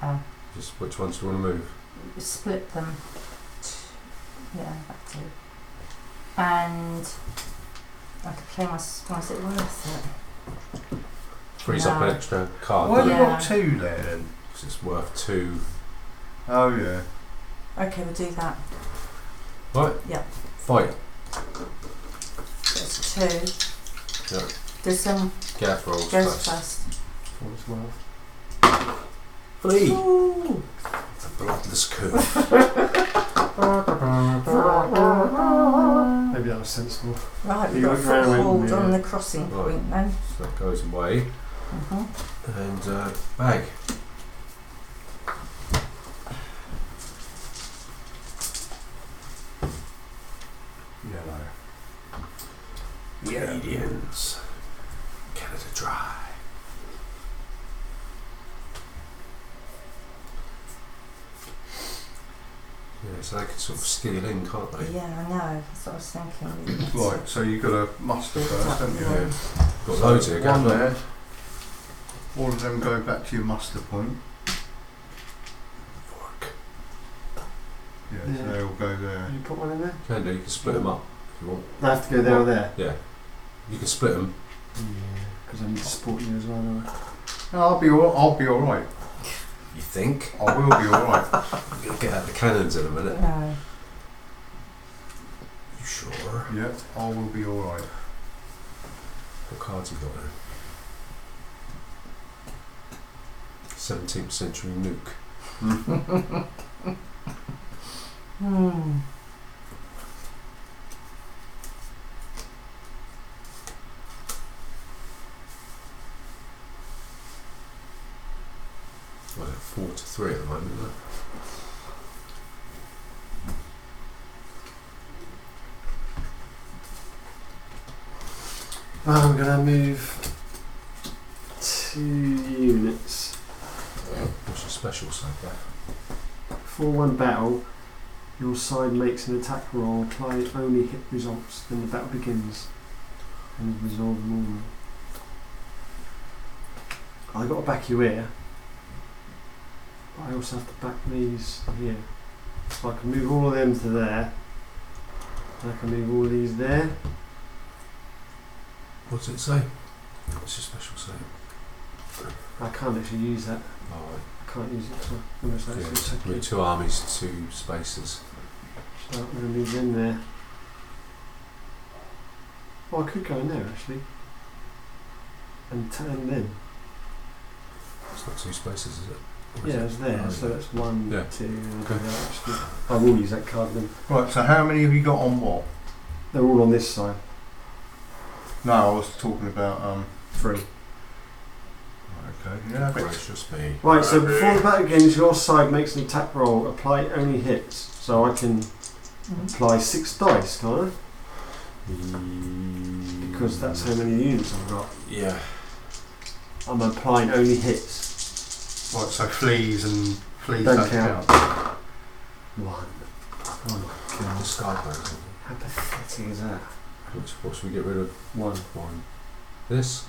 Speaker 3: Oh.
Speaker 1: Just which ones do you want to move?
Speaker 3: Split them. Yeah, that too. And I could play my. Is it worth it?
Speaker 1: Frees up
Speaker 3: No.
Speaker 1: an extra card.
Speaker 2: Why have you
Speaker 3: Yeah.
Speaker 2: got 2 there then?
Speaker 1: 'Cause it's worth 2.
Speaker 2: Oh yeah.
Speaker 3: Okay, we'll do that.
Speaker 1: Right.
Speaker 3: Yeah.
Speaker 1: Fight.
Speaker 3: That's 2.
Speaker 1: Yeah.
Speaker 3: Does
Speaker 1: Gaff rolls
Speaker 3: goes
Speaker 1: first.
Speaker 3: first.
Speaker 4: For what it's worth.
Speaker 1: Flee.
Speaker 3: Ooh.
Speaker 1: The bloodless coup.
Speaker 4: Maybe that was sensible.
Speaker 3: Right, we've
Speaker 4: You
Speaker 3: got a
Speaker 4: went round
Speaker 3: foothold
Speaker 4: and,
Speaker 3: on the crossing
Speaker 1: Right.
Speaker 3: point then.
Speaker 1: So that goes away.
Speaker 3: Mm-hmm.
Speaker 1: And bag.
Speaker 2: Yellow.
Speaker 1: Canadians. Canada Dry. Yeah, so they can sort of steal in, can't they?
Speaker 3: Yeah, I know. That's what I was thinking.
Speaker 2: Right, so you've got to muster first, haven't you?
Speaker 3: Yeah.
Speaker 1: Got loads here,
Speaker 2: One
Speaker 1: Gaff.
Speaker 2: there. All of them go back to your muster point.
Speaker 1: Fork.
Speaker 2: Yeah,
Speaker 4: Yeah.
Speaker 2: so they all go there.
Speaker 4: Can you put one in there?
Speaker 1: Can do, you can split them up if you want.
Speaker 4: They have to go there or there?
Speaker 1: Yeah. You can split them.
Speaker 4: Yeah, because I need to support you as well, don't I?
Speaker 2: No, I'll be all right.
Speaker 1: You think?
Speaker 2: I will be all right.
Speaker 1: I'm going to get out the cannons in a minute.
Speaker 3: No.
Speaker 1: You sure?
Speaker 2: Yeah, I will be all right.
Speaker 1: What cards you got there? 17th century nuke.
Speaker 3: Hmm.
Speaker 1: Well, 4-3 at the moment, isn't it?
Speaker 4: I'm going to move 2 units.
Speaker 1: What's your special say, Gaff?
Speaker 4: For 1 battle, your side makes an attack roll, apply only hit results, then the battle begins and resolve normally. I got to back you here, but I also have to back these here. So I can move all of them to there, and I can move all of these there.
Speaker 1: What's it say? What's your special say?
Speaker 4: I can't actually use that.
Speaker 1: Alright.
Speaker 4: I can't use it, so I'm going to say
Speaker 1: Yeah,
Speaker 4: it's
Speaker 1: so move 2 armies, 2 spaces.
Speaker 4: So I'm going to move them there. Oh, I could go in there actually. And turn them.
Speaker 1: It's not 2 spaces, is it? Or is
Speaker 4: Yeah,
Speaker 1: it?
Speaker 4: it's there,
Speaker 1: Oh,
Speaker 4: so
Speaker 1: yeah.
Speaker 4: that's 1,
Speaker 1: Yeah.
Speaker 4: 2, and
Speaker 1: Okay.
Speaker 4: actually. I will use that card then.
Speaker 2: Right, so how many have you got on what?
Speaker 4: They're all on this side.
Speaker 2: No, I was talking about
Speaker 4: 3.
Speaker 2: Okay, yeah, but
Speaker 1: Gracious me.
Speaker 4: Right, so before the battle begins, your side makes an attack roll. Apply only hits. So I can apply 6 dice, can't I? Because that's how many units I've got.
Speaker 1: Yeah.
Speaker 4: I'm applying only hits.
Speaker 2: right, so fleas
Speaker 4: Don't
Speaker 2: don't
Speaker 4: count.
Speaker 2: count.
Speaker 4: 1. Oh my god.
Speaker 1: Discard those.
Speaker 4: How pathetic is that?
Speaker 1: What should we get rid of?
Speaker 4: 1.
Speaker 1: 1. This?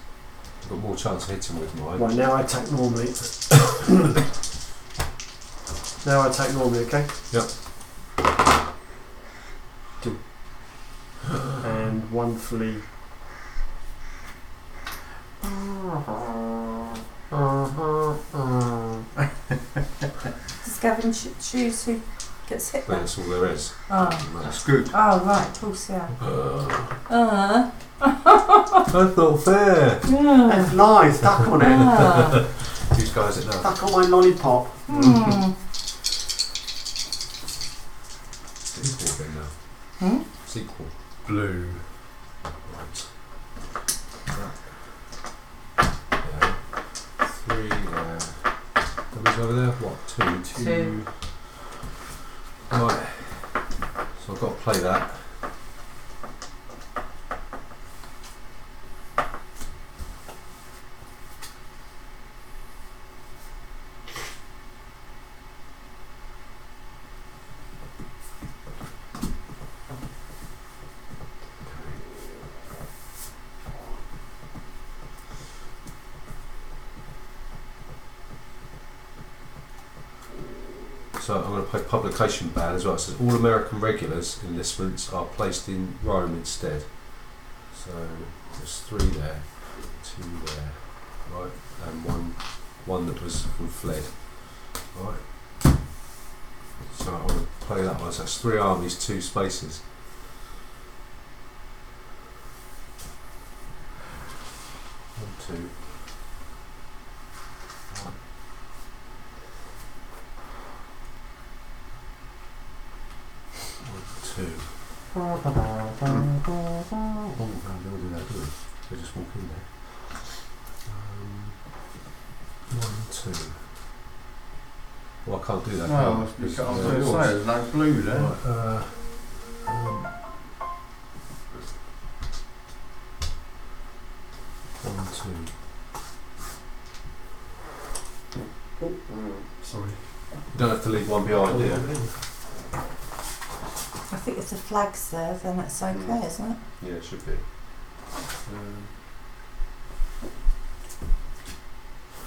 Speaker 1: I've got more chance of hitting with mine.
Speaker 4: Right, now I attack normally. Now I attack normally, okay?
Speaker 1: Yep.
Speaker 4: 2. And 1 flee.
Speaker 3: Does Gavin choose who gets hit?
Speaker 1: That's all there is.
Speaker 3: Oh.
Speaker 2: That's good.
Speaker 3: Oh, right, of course, yeah.
Speaker 1: That's not fair.
Speaker 4: That's nice, stuck on it.
Speaker 1: Whose guy is it now?
Speaker 4: Stuck on my lollipop.
Speaker 1: Sequel then now. Sequel. Blue. Right. Yeah. 3 there. Numbers over there? What? 2?
Speaker 3: 2.
Speaker 1: Right. So I've got to play that. So I'm going to play publication ban as well. It says all American regulars enlistments are placed in Rome instead. So there's 3 there, 2 there, right, and one that was from fled, right. So I'm going to play that one. So that's 3 armies, 2 spaces. One, 2. 2. Oh, no, they don't do that, do they? They just walk in there. 1, 2. Well, I can't do that.
Speaker 2: No, I was going to say, there's no blue there.
Speaker 1: Right, 1, 2.
Speaker 4: Sorry.
Speaker 1: You don't have to leave one behind, do you?
Speaker 3: I think if the flag's there, then it's okay, isn't it?
Speaker 1: Yeah, it should be.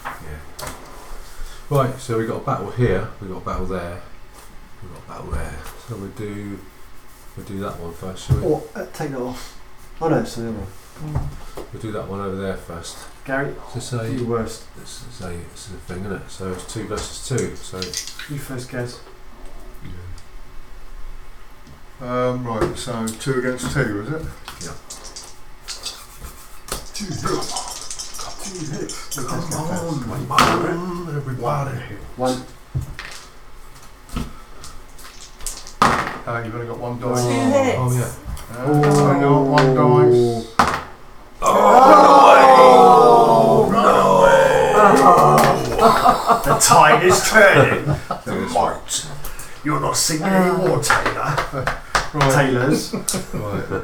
Speaker 1: Yeah. Right, so we've got a battle here, we've got a battle there, we've got a battle there. So we'll do that one first, shall we?
Speaker 4: Or take that off. Oh no, it's the other one.
Speaker 1: We'll do that one over there first.
Speaker 4: Gary,
Speaker 1: So say
Speaker 4: you worst.
Speaker 1: this is a thing, isn't it? So it's 2 versus 2. So
Speaker 4: You first, Gaz.
Speaker 2: Right, so 2 against 2, is it?
Speaker 1: yeah.
Speaker 4: 2 hits. 2 hits.
Speaker 1: Come on, everybody.
Speaker 4: 1.
Speaker 2: You've only got 1
Speaker 3: 2
Speaker 2: dice.
Speaker 3: hits.
Speaker 1: Oh yeah.
Speaker 2: Only got 1 dice.
Speaker 4: The tide is turning.
Speaker 1: The
Speaker 4: Right. You're not singing anymore, Taylor.
Speaker 2: Right.
Speaker 4: Taylors.
Speaker 2: Right.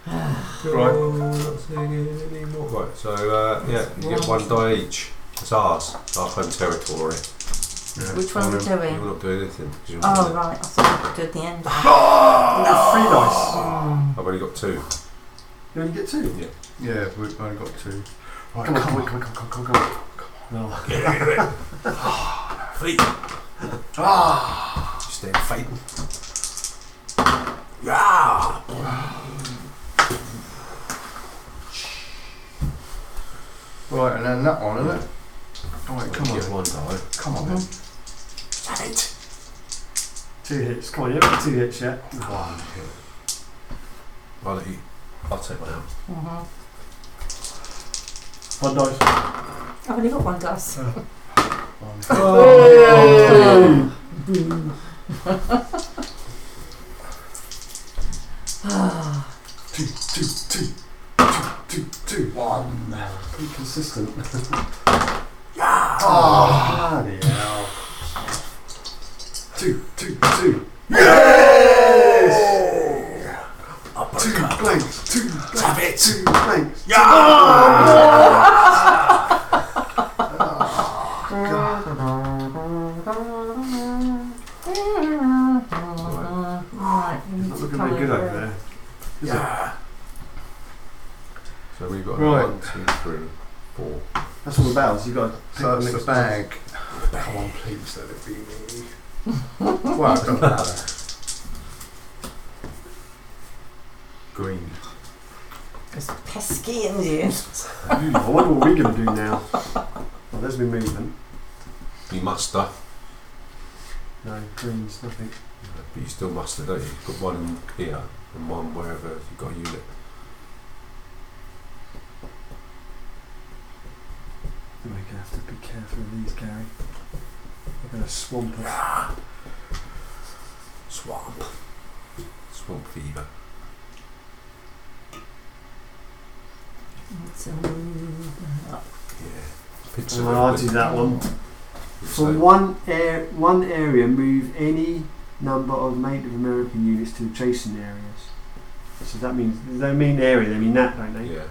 Speaker 1: Right. Not singing anymore. Right. So yeah, you get 1 die each. It's ours. It's our home territory.
Speaker 2: Yeah.
Speaker 3: Which one are we
Speaker 1: You're
Speaker 3: doing?
Speaker 1: not doing anything. 'Cause you're
Speaker 3: Oh,
Speaker 1: not
Speaker 3: right, I thought we could do at the end.
Speaker 4: Oh, 3 dice.
Speaker 1: I've only got 2.
Speaker 4: You only get 2?
Speaker 2: Yeah, we've only got 2.
Speaker 4: Right, come on. No.
Speaker 1: Feet. Just there fighting. Yeah.
Speaker 2: Right, and then that one, isn't it? Alright, come
Speaker 1: You
Speaker 2: on.
Speaker 1: get 1 die.
Speaker 2: Come on then.
Speaker 1: Damn it.
Speaker 4: 2 hits. Come on, you haven't got 2 hits yet.
Speaker 1: 1 hit. I'll take one out.
Speaker 4: 1 dice.
Speaker 3: I've only got 1 dice.
Speaker 2: Two. 1.
Speaker 4: Be consistent.
Speaker 2: Yeah.
Speaker 4: Bloody hell.
Speaker 2: 2.
Speaker 1: Yes!
Speaker 2: 2 blanks. 2 blanks.
Speaker 1: Have it.
Speaker 2: 2 blanks.
Speaker 1: Yeah!
Speaker 3: Right, you need
Speaker 4: Not
Speaker 3: to
Speaker 4: looking
Speaker 3: come
Speaker 4: very good
Speaker 3: over
Speaker 4: over there. Is
Speaker 1: Yeah. So we've got
Speaker 2: Right.
Speaker 1: 1, 2, 3, 4.
Speaker 4: That's all the battles. You got.
Speaker 2: So that's the bag. Come on, please let it be me. Well, it doesn't matter. Green.
Speaker 3: Those pesky Indians.
Speaker 4: I wonder what we're going to do now. Well, there's my movement.
Speaker 1: You muster.
Speaker 4: No, greens, nothing.
Speaker 1: But you still muster, don't you? You've got one in here and one wherever you've got a unit.
Speaker 4: We're going to have to be careful of these, Gary. They're going to swamp us.
Speaker 1: Swamp. Swamp fever.
Speaker 3: Let's move up.
Speaker 1: Yeah. Pizza.
Speaker 4: I'll do that one. From one area, move any number of Native American units to adjacent areas. So that means they don't mean area, they mean that, don't they?
Speaker 1: Yeah.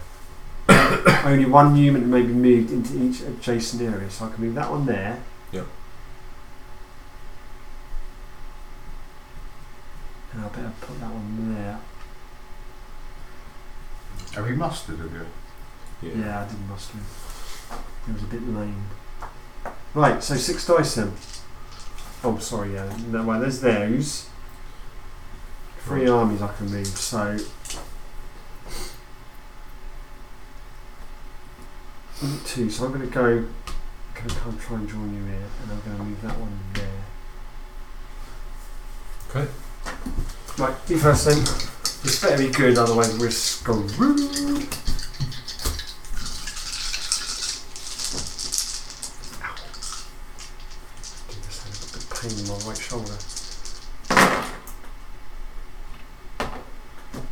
Speaker 4: Only one unit may be moved into each adjacent area. So I can move that one there.
Speaker 1: Yep.
Speaker 4: And I better put that one there.
Speaker 2: Have you mustered, have you?
Speaker 4: Yeah, I did muster. It was a bit lame. Right, so 6 dice then. Oh, sorry, yeah. No, well, there's those. 3 armies I can move, so... 2, so I'm going to go... Going to come try and join you here, and I'm going to move that one there.
Speaker 1: Okay.
Speaker 4: Right, you first then. This better be good, otherwise we're screwed. Pain in my right shoulder.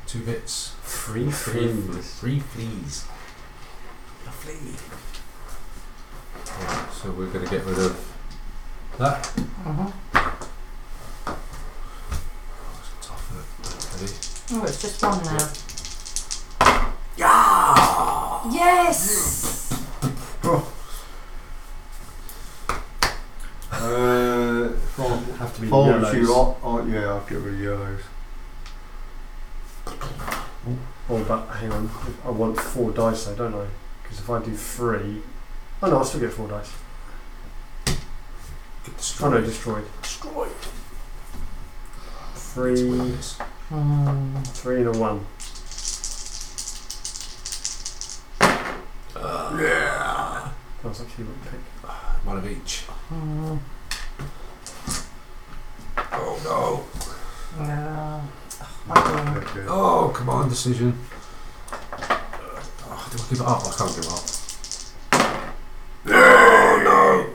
Speaker 1: 2 hits.
Speaker 4: 3 fleas.
Speaker 1: 3 fleas. A flea. Right, so we're going to get rid of that. It's tough, isn't it?
Speaker 3: Oh, it's just one now.
Speaker 1: Yeah!
Speaker 3: Yes!
Speaker 4: Have to be
Speaker 2: Folds
Speaker 4: yellows.
Speaker 2: you up. Oh, yeah, I'll get rid of yellows.
Speaker 4: Oh, but hang on. I want 4 dice though, don't I? Because if I do 3... Oh no, I'll still get 4 dice.
Speaker 1: Get
Speaker 4: Oh
Speaker 1: destroyed.
Speaker 4: no, destroyed.
Speaker 1: Destroyed.
Speaker 4: 3... 3 and a 1.
Speaker 1: Yeah.
Speaker 4: That was actually what to pick.
Speaker 1: One of each. Oh no.
Speaker 2: Okay.
Speaker 1: Oh, come on, decision. Oh, do I give it up? I can't give it up. No!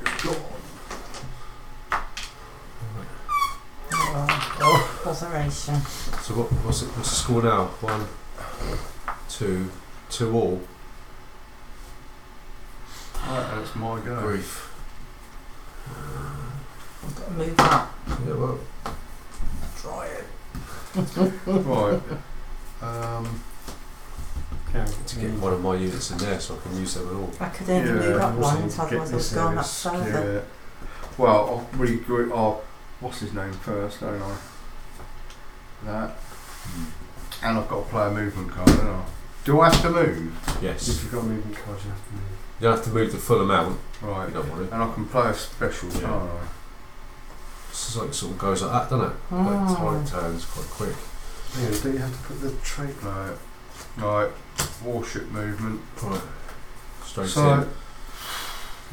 Speaker 3: Botheration.
Speaker 1: So what's the score now? 1, 2, 2 all.
Speaker 2: Right, that's my go.
Speaker 1: Grief.
Speaker 3: I've got to move up.
Speaker 1: Yeah, well, try it.
Speaker 2: Right.
Speaker 1: To get one of my units in there so I can use them at all.
Speaker 3: I could only move up once, otherwise I was going up further.
Speaker 2: Yeah. Well, I'll regroup. What's his name first, don't I? That. And I've got to play a movement card, don't I? Do I have to move?
Speaker 1: Yes.
Speaker 4: If you've got movement cards, you have to move.
Speaker 1: You don't have to move the full amount.
Speaker 2: Right.
Speaker 1: You don't want it.
Speaker 2: And I can play a special,
Speaker 1: Yeah.
Speaker 2: can't I?
Speaker 1: It's like it sort of goes like that, doesn't it? Like time turns quite quick.
Speaker 4: Hang on, do you have to put the trait?
Speaker 2: Right. Right. Warship movement.
Speaker 1: Right. Straight
Speaker 2: So,
Speaker 1: in.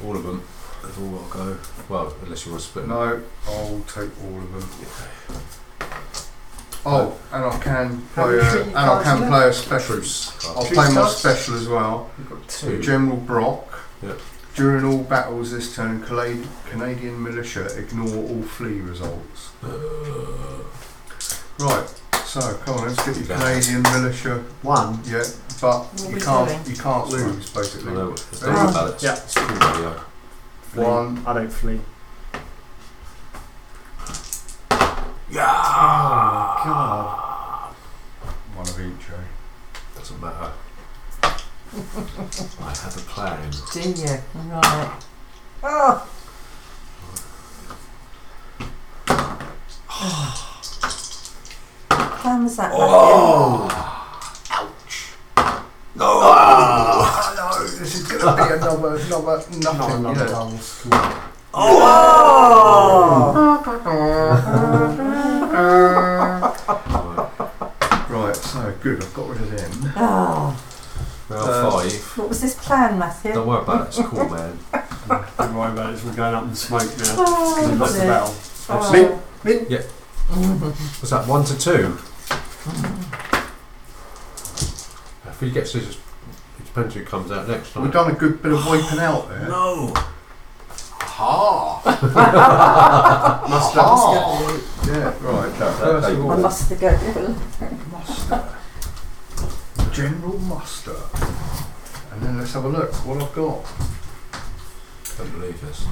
Speaker 1: All of them. They've all got to go. Well, unless you want to split them.
Speaker 2: no, I'll take all of them. Oh, and I can play a special.
Speaker 1: Truce.
Speaker 2: I'll
Speaker 4: Truce
Speaker 2: play my
Speaker 4: cards?
Speaker 2: special as well.
Speaker 4: You've got
Speaker 1: Two.
Speaker 4: 2.
Speaker 2: General Brock.
Speaker 1: Yep.
Speaker 2: During all battles this turn, Canadian militia ignore all flee results. Right. So come on, let's get your Canadian militia.
Speaker 4: 1.
Speaker 2: Yeah, but
Speaker 3: What are
Speaker 2: you
Speaker 3: we
Speaker 2: can't
Speaker 3: doing?
Speaker 2: lose
Speaker 1: I
Speaker 2: basically.
Speaker 1: know. It's
Speaker 2: Ready?
Speaker 1: double ballots.
Speaker 4: Yeah.
Speaker 1: It's cool video.
Speaker 4: Flee.
Speaker 2: One.
Speaker 4: I don't flee.
Speaker 1: Yeah.
Speaker 4: Oh my god.
Speaker 2: One of each, eh?
Speaker 1: Doesn't matter. I have a plan.
Speaker 3: Do you? Right. Oh! When was that?
Speaker 1: Oh! Ouch! No!
Speaker 2: No, this is gonna could be another nothing.
Speaker 4: Not another
Speaker 2: Yeah.
Speaker 4: goals. Come on.
Speaker 2: Right, so good. I've got rid of them.
Speaker 3: Oh,
Speaker 1: Round 5.
Speaker 3: what was this plan, Matthew?
Speaker 1: Don't worry about it, it's cool, man.
Speaker 4: Don't worry about it, we're going up in smoke now.
Speaker 3: Oh,
Speaker 4: We've lost the
Speaker 3: dear.
Speaker 4: battle.
Speaker 3: Oh.
Speaker 1: What's that, 1 to 2? If he gets this, it depends who comes out next time.
Speaker 2: We've done a good bit of wiping out there.
Speaker 1: No!
Speaker 2: Ha!
Speaker 4: Mustard.
Speaker 2: Yeah, right. First of
Speaker 3: I
Speaker 2: all,
Speaker 3: must have go.
Speaker 2: muster. General muster. And then let's have a look what I've got.
Speaker 1: Don't believe this.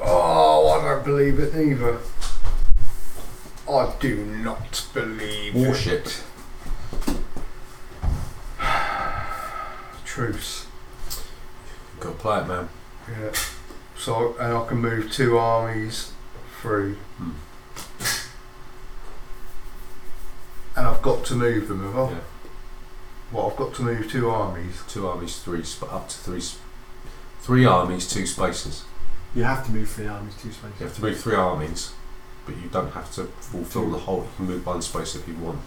Speaker 2: Oh, I don't believe it either. I do not believe
Speaker 1: Warship.
Speaker 2: it. Truce.
Speaker 1: Go play it, man.
Speaker 2: Yeah. So, and I can move 2 armies through. And I've got to move them, have I?
Speaker 1: Yeah.
Speaker 2: Well, I've got to move 2 armies.
Speaker 1: 2 armies, up to 3 armies, 2 spaces.
Speaker 4: You have to move 3 armies, 2 spaces.
Speaker 1: You have to move 3 armies, but you don't have to fulfill the whole. You can move 1 space if you want.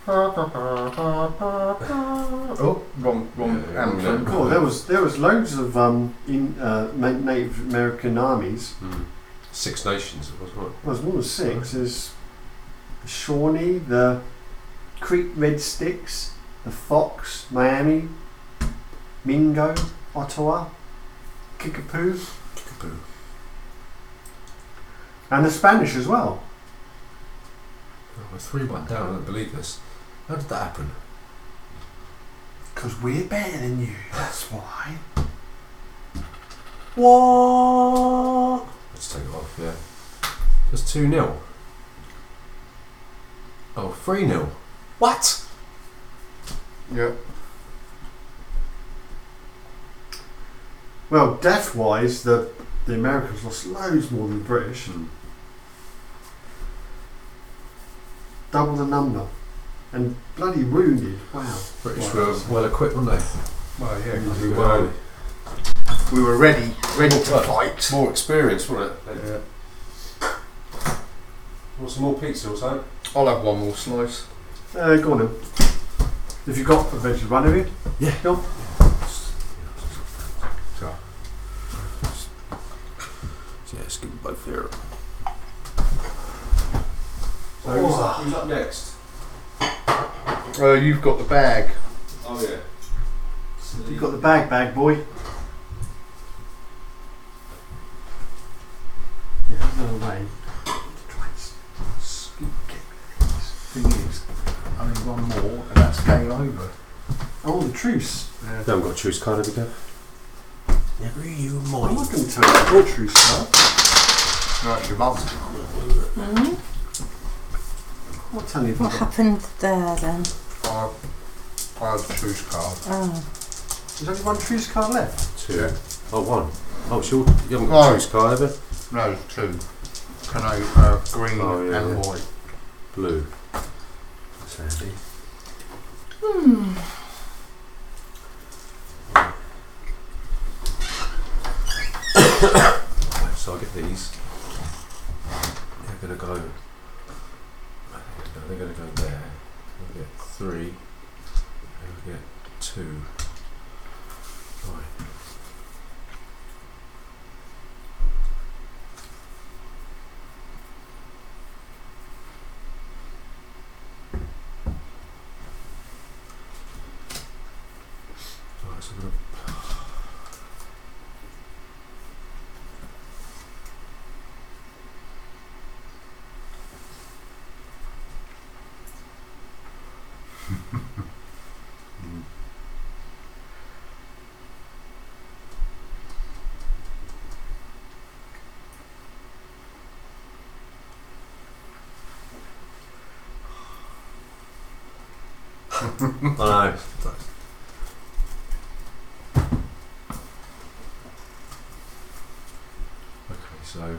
Speaker 2: Oh, wrong anthem.
Speaker 4: Cool. There was loads of Native American armies.
Speaker 1: 6 nations, it was, right?
Speaker 4: Well, there's more than 6. There's the Shawnee, the Creek Red Sticks, the Fox, Miami, Mingo, Ottawa, Kickapoo, and the Spanish as well.
Speaker 1: Oh, we're 3-1 down, I don't believe this. How did that happen?
Speaker 4: Because we're better than you, that's why.
Speaker 3: What?
Speaker 1: Let's take it off, yeah. Just 2-0. Oh, 3-0. What?
Speaker 2: Yeah.
Speaker 4: Well, death-wise, the Americans lost loads more than the British. Double the number. And bloody wounded. Wow.
Speaker 1: British
Speaker 4: Wow.
Speaker 1: were well equipped, weren't they?
Speaker 2: Well, yeah, 'cause
Speaker 1: We
Speaker 2: we were ready to fight.
Speaker 1: More experience, wasn't it?
Speaker 2: Yeah.
Speaker 1: Want some more pizza or something?
Speaker 2: I'll have one more slice.
Speaker 4: Go on then. If you've got a veggie run, have you?
Speaker 1: Yeah.
Speaker 4: Go on.
Speaker 1: Yeah, let's give them both there. So
Speaker 4: Oh.
Speaker 1: who's up next?
Speaker 2: You've got the bag.
Speaker 1: Oh yeah.
Speaker 4: You've got the bag, boy. Yeah, there's no way. Try and get these.
Speaker 2: Thing is, only one more, and that's game over.
Speaker 4: Oh, the truce.
Speaker 2: Yeah.
Speaker 1: They haven't got a truce card, have we, Gav? Never you
Speaker 4: I'm
Speaker 1: mind.
Speaker 4: not going to tell you your truce card.
Speaker 2: No, it's your mum's.
Speaker 4: What tell you
Speaker 3: What happened there then?
Speaker 2: I had a truce card.
Speaker 3: Oh.
Speaker 4: There's only one truce card left.
Speaker 1: 2.
Speaker 2: Yeah.
Speaker 1: Oh, 1. Oh, sure. You haven't got a
Speaker 2: Oh.
Speaker 1: truce card, have you?
Speaker 2: No, 2. Canoes, green
Speaker 1: Oh, yeah,
Speaker 2: and
Speaker 1: yeah.
Speaker 2: white.
Speaker 1: Blue. That's handy. Right, so I'll get these. They're going to go. They're going to go there. I'll get 3. I'll get 2. Right. Right, so I'm going to. know. Okay, so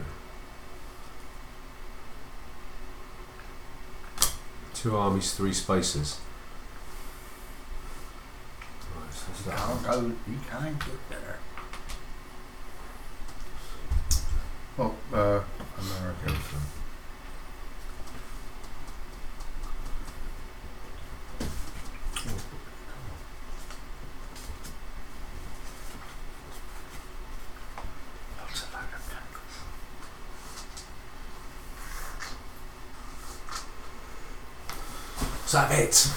Speaker 1: 2 armies, 3 spaces. Right, so that's that.
Speaker 2: You can't get better. Oh, American.
Speaker 1: Is that it?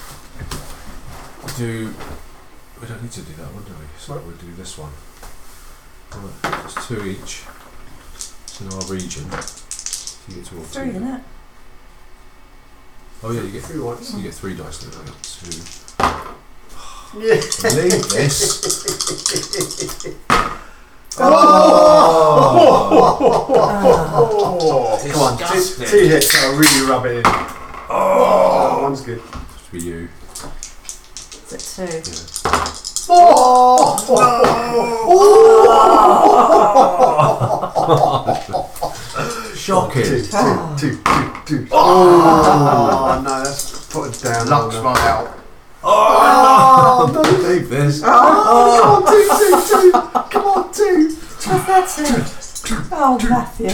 Speaker 1: We don't need to do that one, do we? So we'll do this one. Right, it's 2 each. It's in our region. So you get to all
Speaker 3: 3,
Speaker 1: 2.
Speaker 3: isn't it?
Speaker 1: Oh yeah, you get
Speaker 4: 3 whites.
Speaker 1: So you get 3 dice. Don't you? 2.
Speaker 2: Yeah.
Speaker 1: Leave this.
Speaker 2: Oh!
Speaker 4: Come on, 2 hits. I'll really rub it in. Oh, that one's good.
Speaker 1: For you.
Speaker 3: Is it 2?
Speaker 1: Yeah. Shocking.
Speaker 2: 2.
Speaker 4: Oh, no, that's put it down.
Speaker 2: Luck's run out.
Speaker 1: Oh, no, leave this.
Speaker 2: Come on, 2. Come on, 2.
Speaker 3: What's that 2? Oh, Matthew.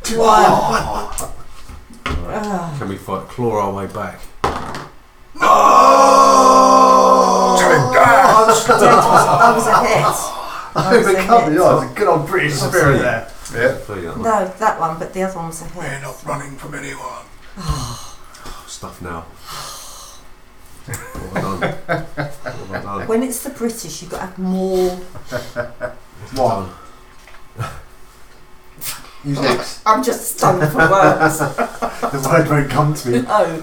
Speaker 2: 2.
Speaker 3: 1.
Speaker 1: Can we claw our way back?
Speaker 3: I was a hit. I was a
Speaker 2: Overcome
Speaker 3: hit.
Speaker 2: the odds. A good old British spirit there. Yeah.
Speaker 1: Play that one.
Speaker 3: No, that one, but the other one was a hit.
Speaker 2: We're not running from anyone.
Speaker 1: Stuff now. What have I done? What have I done?
Speaker 3: When it's the British, you've got to have more.
Speaker 1: What?
Speaker 2: Who's next?
Speaker 3: I'm just stoned for words.
Speaker 2: The word won't come to me.
Speaker 3: No.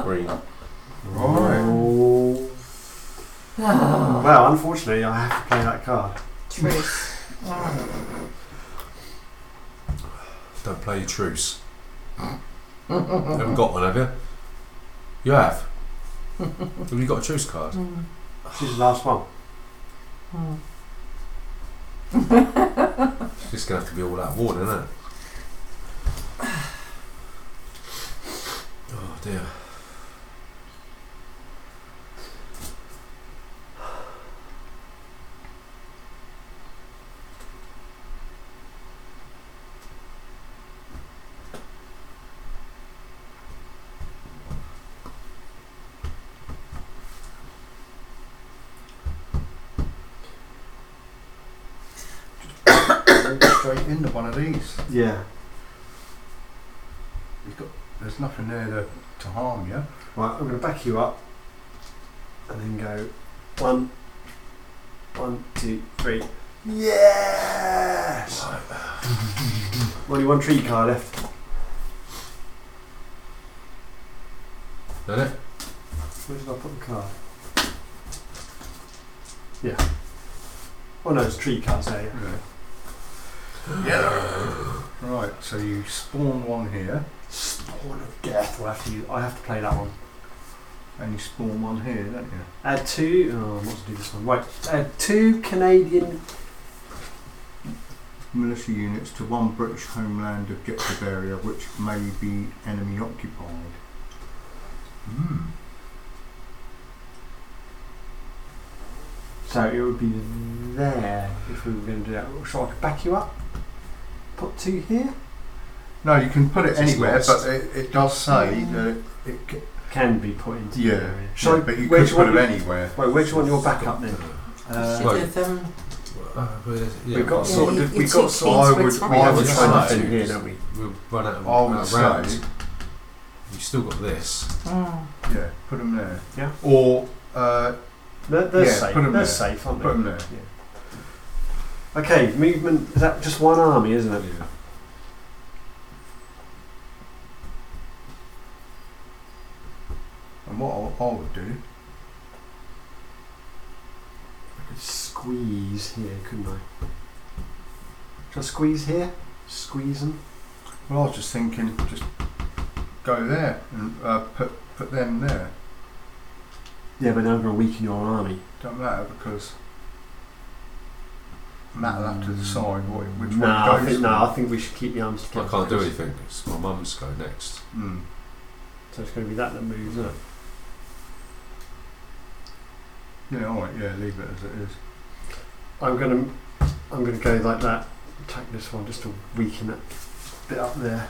Speaker 1: Green.
Speaker 2: Right.
Speaker 4: Well, unfortunately, I have to play that card.
Speaker 3: Truce.
Speaker 1: Don't play your truce. You haven't got one, have you? You have? Have you got a truce card?
Speaker 4: She's the last one.
Speaker 1: It's going to have to be all out war, isn't it? Oh dear.
Speaker 2: Straight into one of these.
Speaker 4: Yeah.
Speaker 2: There's nothing there to harm you.
Speaker 4: Right, I'm going to back you up and then go 1, 2, 3.
Speaker 2: Yes!
Speaker 4: Only 1 treat card left.
Speaker 1: Is that it?
Speaker 4: Where did I put the card? Yeah. Oh no, it's treat cards there. Yeah.
Speaker 2: Yeah. Right, so you spawn one here,
Speaker 4: Spawn of Death. I have to play that one.
Speaker 2: and you spawn one here, don't you?
Speaker 4: Add 2. Oh, I want to do this one. Right. Add 2 Canadian.
Speaker 2: Militia units to one British homeland objective area which may be enemy occupied.
Speaker 4: So it would be there if we were going to do that. So I could back you up. Put 2 here.
Speaker 2: No, you can put it
Speaker 1: It's
Speaker 2: anywhere,
Speaker 1: lost.
Speaker 2: but it does say that it
Speaker 4: Can be put into the
Speaker 2: yeah,
Speaker 4: area.
Speaker 2: yeah, but you could put them anywhere.
Speaker 4: Wait, which one you're back up then?
Speaker 3: Should
Speaker 1: Right.
Speaker 3: have
Speaker 4: We've got
Speaker 3: Yeah,
Speaker 4: sort
Speaker 3: you-
Speaker 4: of.
Speaker 3: you
Speaker 4: We've got
Speaker 3: took
Speaker 4: sort
Speaker 2: I
Speaker 3: things
Speaker 2: would-
Speaker 3: with time.
Speaker 2: I would
Speaker 4: of.
Speaker 2: try to
Speaker 4: Defend
Speaker 1: do
Speaker 4: here,
Speaker 1: this.
Speaker 4: don't we?
Speaker 1: We'll run out of
Speaker 2: I would
Speaker 1: rounds.
Speaker 2: say,
Speaker 1: You've still got this.
Speaker 2: yeah, put them there.
Speaker 4: Yeah.
Speaker 2: Or
Speaker 4: They're
Speaker 2: Yeah,
Speaker 4: safe.
Speaker 2: put 'em
Speaker 4: They're
Speaker 2: there.
Speaker 4: safe, aren't they?
Speaker 2: put them there.
Speaker 4: Yeah. Okay, movement. Is that just one army, isn't it?
Speaker 1: Yeah.
Speaker 2: And what I would do,
Speaker 4: I could squeeze here, couldn't I? Should I squeeze here? Squeeze them.
Speaker 2: well, I was just thinking, just go there and put them there.
Speaker 4: Yeah, but now I'm going to weaken your army.
Speaker 2: Don't matter because Matt will have to decide which
Speaker 4: No,
Speaker 2: one
Speaker 4: I
Speaker 2: he
Speaker 4: think,
Speaker 2: goes
Speaker 4: no,
Speaker 2: for.
Speaker 4: I think we should keep the arms
Speaker 1: I
Speaker 4: together.
Speaker 1: can't do
Speaker 4: because-
Speaker 1: anything. It's my mum's go next.
Speaker 2: Mm.
Speaker 4: So it's going to be that moves, isn't it?
Speaker 2: Yeah, alright, yeah, leave it as it is.
Speaker 4: I'm going to go like that. Attack this one just to weaken that bit up there.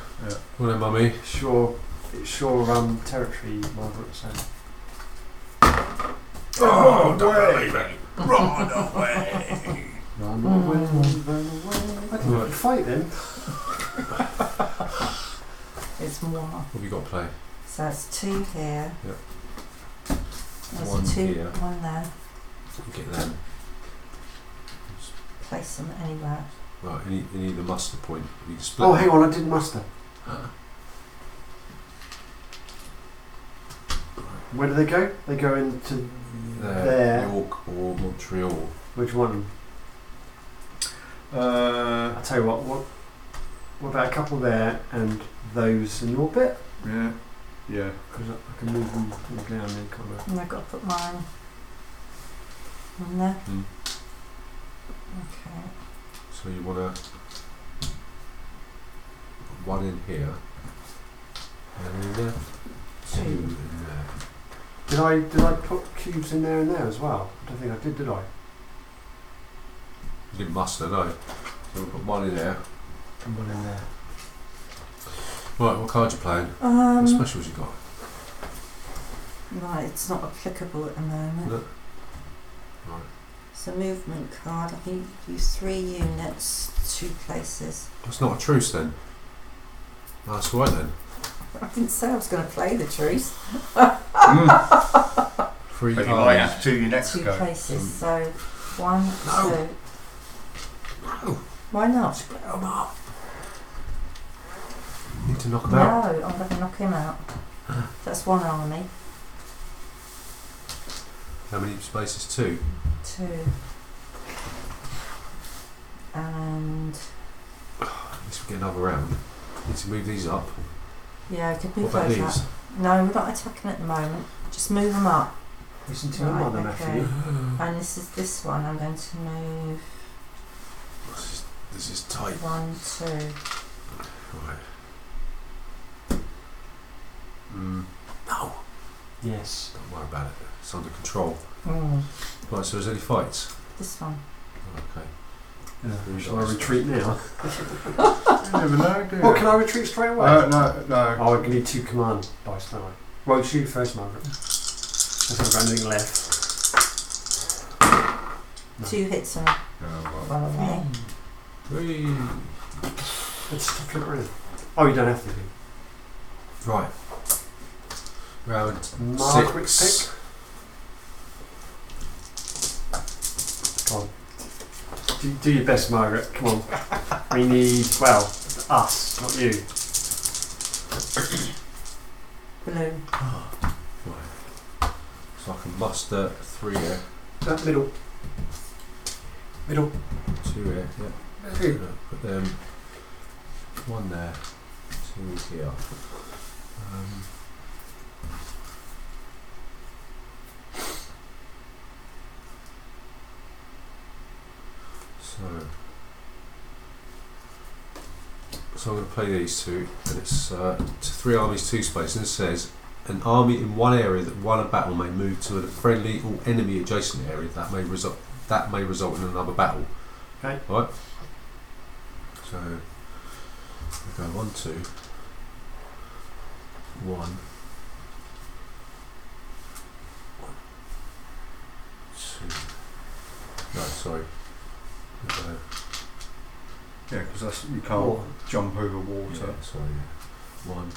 Speaker 1: Well then, mummy.
Speaker 4: It's your territory, Margaret. So.
Speaker 2: Oh,
Speaker 1: don't
Speaker 2: away!
Speaker 1: believe it.
Speaker 2: Run away!
Speaker 4: Run away, run away. I didn't
Speaker 1: Right.
Speaker 4: fight then.
Speaker 3: It's more.
Speaker 1: What have you got to play?
Speaker 3: So it's 2 here.
Speaker 1: Yep.
Speaker 3: There's
Speaker 1: One
Speaker 3: 2,
Speaker 1: here.
Speaker 3: 1 there.
Speaker 1: Get them.
Speaker 3: Place them anywhere.
Speaker 1: Right, you need the muster point. You can split
Speaker 4: Oh,
Speaker 1: them.
Speaker 4: hang on, I didn't muster. Where do they go? They go into there.
Speaker 1: York or Montreal.
Speaker 4: Which one? I'll tell you what about a couple there and those in your bit?
Speaker 2: Yeah, yeah.
Speaker 4: Because I can move them all down then, kind of.
Speaker 3: And I've got to put mine on there.
Speaker 1: Mm.
Speaker 3: Okay.
Speaker 1: So you want to put 1 in here, and in there, 2 in there.
Speaker 4: Did I put cubes in there and there as well? I don't think I did I?
Speaker 1: You didn't muster, no. So we'll put 1 in there.
Speaker 4: And one in there.
Speaker 1: Right, what card you playing? What specials you got?
Speaker 3: Right, it's not applicable at the moment.
Speaker 1: No. Right.
Speaker 3: So movement card, I think you use 3 units, 2 places.
Speaker 1: That's not a truce then. Oh, that's all right then.
Speaker 3: I didn't say I was going to play the truce.
Speaker 1: 3
Speaker 2: But you might
Speaker 1: cards.
Speaker 2: have to your next
Speaker 3: 2
Speaker 2: go.
Speaker 3: places, so 1,
Speaker 1: No.
Speaker 3: 2.
Speaker 1: No.
Speaker 3: Why not?
Speaker 1: Split 'em up. You need to knock 'em
Speaker 3: No,
Speaker 1: out.
Speaker 3: I'm going to knock him out. That's 1 army.
Speaker 1: How many spaces? 2.
Speaker 3: 2. And
Speaker 1: At least we get another round. Need to move these up.
Speaker 3: yeah, I could
Speaker 1: What
Speaker 3: move
Speaker 1: about
Speaker 3: those
Speaker 1: these?
Speaker 3: up. No, we're not attacking at the moment. Just move them up.
Speaker 4: Listen to
Speaker 3: Right,
Speaker 4: them on them,
Speaker 3: okay.
Speaker 4: actually.
Speaker 3: And this one. I'm going to move
Speaker 1: This is tight.
Speaker 3: 1, 2.
Speaker 1: Right. No.
Speaker 4: Yes.
Speaker 1: Don't worry about it. It's under control.
Speaker 3: Mm,
Speaker 1: Right, so is there any fights?
Speaker 3: this one.
Speaker 1: Okay.
Speaker 4: Yeah. Shall I retreat now?
Speaker 2: You never know, do you?
Speaker 4: Oh, can I retreat straight away?
Speaker 2: No.
Speaker 4: Oh, I need 2 command dice, don't I? Well, shoot first, Margaret. I haven't got anything left. No.
Speaker 3: 2 hits and one away.
Speaker 1: Whee.
Speaker 4: Let's flip around. Oh, you don't have to do.
Speaker 1: Right. Round
Speaker 4: Margaret
Speaker 1: 6.
Speaker 4: pick. Come on. Do your best, Margaret. Come on. We need, well, us, not you.
Speaker 3: Blue.
Speaker 1: Right. So I can muster 3 here,
Speaker 4: That middle. Middle.
Speaker 1: 2 here. Yeah. Put them 1 there, 2 here. So I'm going to play these 2, and it's 3 armies, 2 space, and it says an army in one area that won a battle may move to a friendly or enemy adjacent area that may result in another battle.
Speaker 4: Okay.
Speaker 1: Right. So we go 1, 2, 1, 2. No, sorry.
Speaker 2: Yeah, because you can't
Speaker 4: Oh.
Speaker 2: jump over water.
Speaker 1: Yeah, sorry. 1.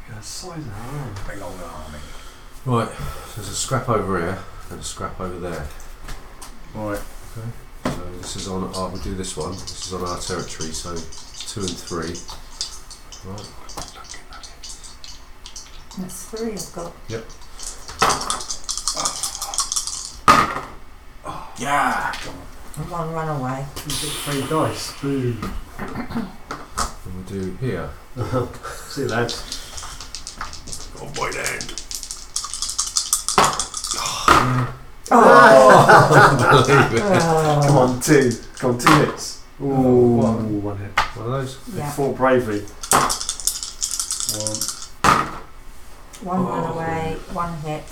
Speaker 4: Yeah, size of her.
Speaker 2: Big old army.
Speaker 1: Right, so there's a scrap over here and a scrap over there.
Speaker 2: Right.
Speaker 1: So this is on our, we'll do this one. This is on our territory, so 2 and 3. Right.
Speaker 3: That's 3 I've got.
Speaker 1: Yep. Yeah!
Speaker 3: And 1 run away.
Speaker 4: 3 dice. Boom.
Speaker 1: And we'll do here.
Speaker 4: See you lads.
Speaker 1: On my end.
Speaker 4: Come on, two. Come on, 2 hits. Ooh, one hit.
Speaker 1: One of those.
Speaker 3: Yeah.
Speaker 4: Fought bravely.
Speaker 3: One run away, 1 hit.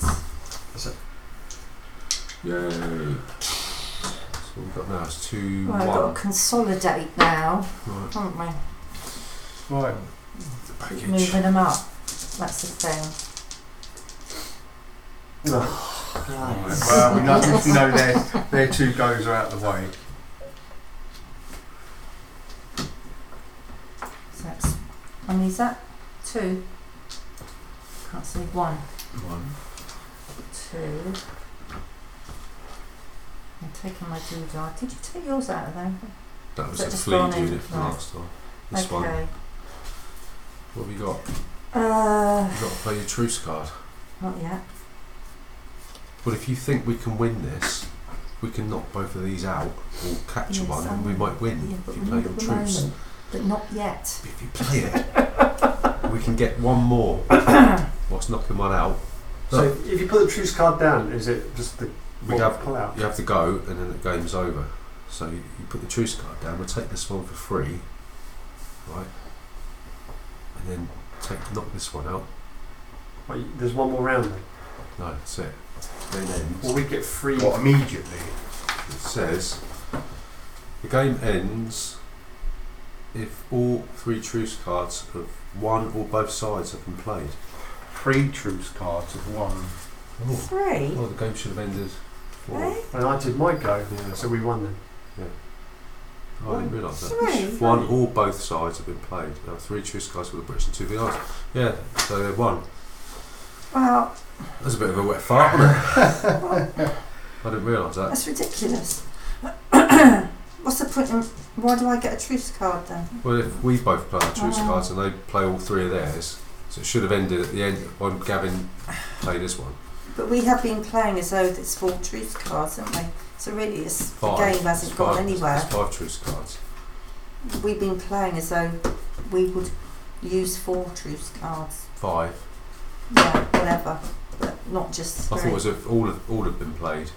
Speaker 1: Yay! So we've got now is 2,
Speaker 3: Well, I've
Speaker 1: 1.
Speaker 3: got to consolidate now,
Speaker 1: Right.
Speaker 3: haven't we?
Speaker 2: Right.
Speaker 1: The package.
Speaker 3: Moving them up. That's the thing.
Speaker 2: Well, we know their 2 goes are out the way.
Speaker 3: So that's, and is that 2? Can't see 1, 2. I'm taking my doodah. Did you take yours out of there?
Speaker 1: That was
Speaker 3: Is that
Speaker 1: a
Speaker 3: just
Speaker 1: fleet
Speaker 3: gone in?
Speaker 1: unit from
Speaker 3: Right.
Speaker 1: last time. This one.
Speaker 3: Okay.
Speaker 1: What have you got? You've got to play your truce card.
Speaker 3: Not yet.
Speaker 1: But if you think we can win this, we can knock both of these out or capture
Speaker 3: Yes,
Speaker 1: one
Speaker 3: I
Speaker 1: and we
Speaker 3: know.
Speaker 1: might win
Speaker 3: Yeah, but
Speaker 1: if you
Speaker 3: we're
Speaker 1: play
Speaker 3: not
Speaker 1: your
Speaker 3: at the
Speaker 1: truce.
Speaker 3: moment. But not yet.
Speaker 1: If you play it, we can get one more whilst knocking one out.
Speaker 4: So if you put the truce card down, is it just the
Speaker 1: We have,
Speaker 4: pull out?
Speaker 1: you have to go and then the game's over. So you put the truce card down, we'll take this one for free, right? And then knock this one out.
Speaker 4: Wait, there's one more round then?
Speaker 1: No, that's it. Then ends.
Speaker 4: Will we get free?
Speaker 2: What, immediately?
Speaker 1: It says the game ends if all 3 truce cards of one or both sides have been played.
Speaker 2: 3 truce cards of 1.
Speaker 3: 3?
Speaker 1: Well, the game should have ended.
Speaker 3: Eh?
Speaker 4: And I did my go,
Speaker 1: Yeah.
Speaker 4: so we won then.
Speaker 1: Oh, I didn't realise that.
Speaker 3: 3?
Speaker 1: One or both sides have been played. There are 3 truce cards for the Brits and 2 VRs. Yeah, so they've won.
Speaker 3: Well,
Speaker 1: That's a bit of a wet fart, wasn't it? I didn't realise that.
Speaker 3: that's ridiculous. What's the point in... Why do I get a truce card then?
Speaker 1: Well, if we both play our truce
Speaker 3: Oh.
Speaker 1: cards and they play all 3 of theirs, so it should have ended at the end when Gavin played this one.
Speaker 3: But we have been playing as though it's 4 truce cards, haven't we? So really the
Speaker 1: 5.
Speaker 3: game hasn't
Speaker 1: It's
Speaker 3: gone
Speaker 1: 5
Speaker 3: anywhere.
Speaker 1: It's 5 truce cards.
Speaker 3: We've been playing as though we would use 4 truce cards.
Speaker 1: 5.
Speaker 3: Yeah, whatever. But not just 3.
Speaker 1: I thought it was if all have been played.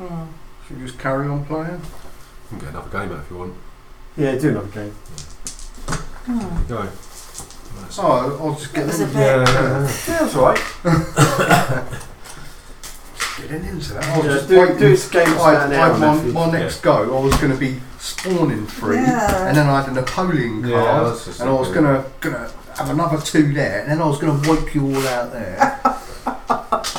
Speaker 3: Mm.
Speaker 2: Should we just carry on playing?
Speaker 1: You can get another game out if you want.
Speaker 4: Yeah, do another game.
Speaker 3: Hmm.
Speaker 1: There you go. That's
Speaker 2: Oh, I'll just get
Speaker 3: That was a
Speaker 2: in.
Speaker 3: bit...
Speaker 4: Yeah, that's right.
Speaker 2: Getting into that. I was
Speaker 4: Yeah,
Speaker 2: just
Speaker 4: do
Speaker 2: waiting.
Speaker 4: this game for
Speaker 2: I
Speaker 4: an hour.
Speaker 2: had my next go. I was going to be spawning 3,
Speaker 3: Yeah.
Speaker 2: and then I had a Napoleon card,
Speaker 1: Yeah, that's just
Speaker 2: and I was
Speaker 1: it.
Speaker 2: gonna have another 2 there, and then I was gonna wipe you all out there.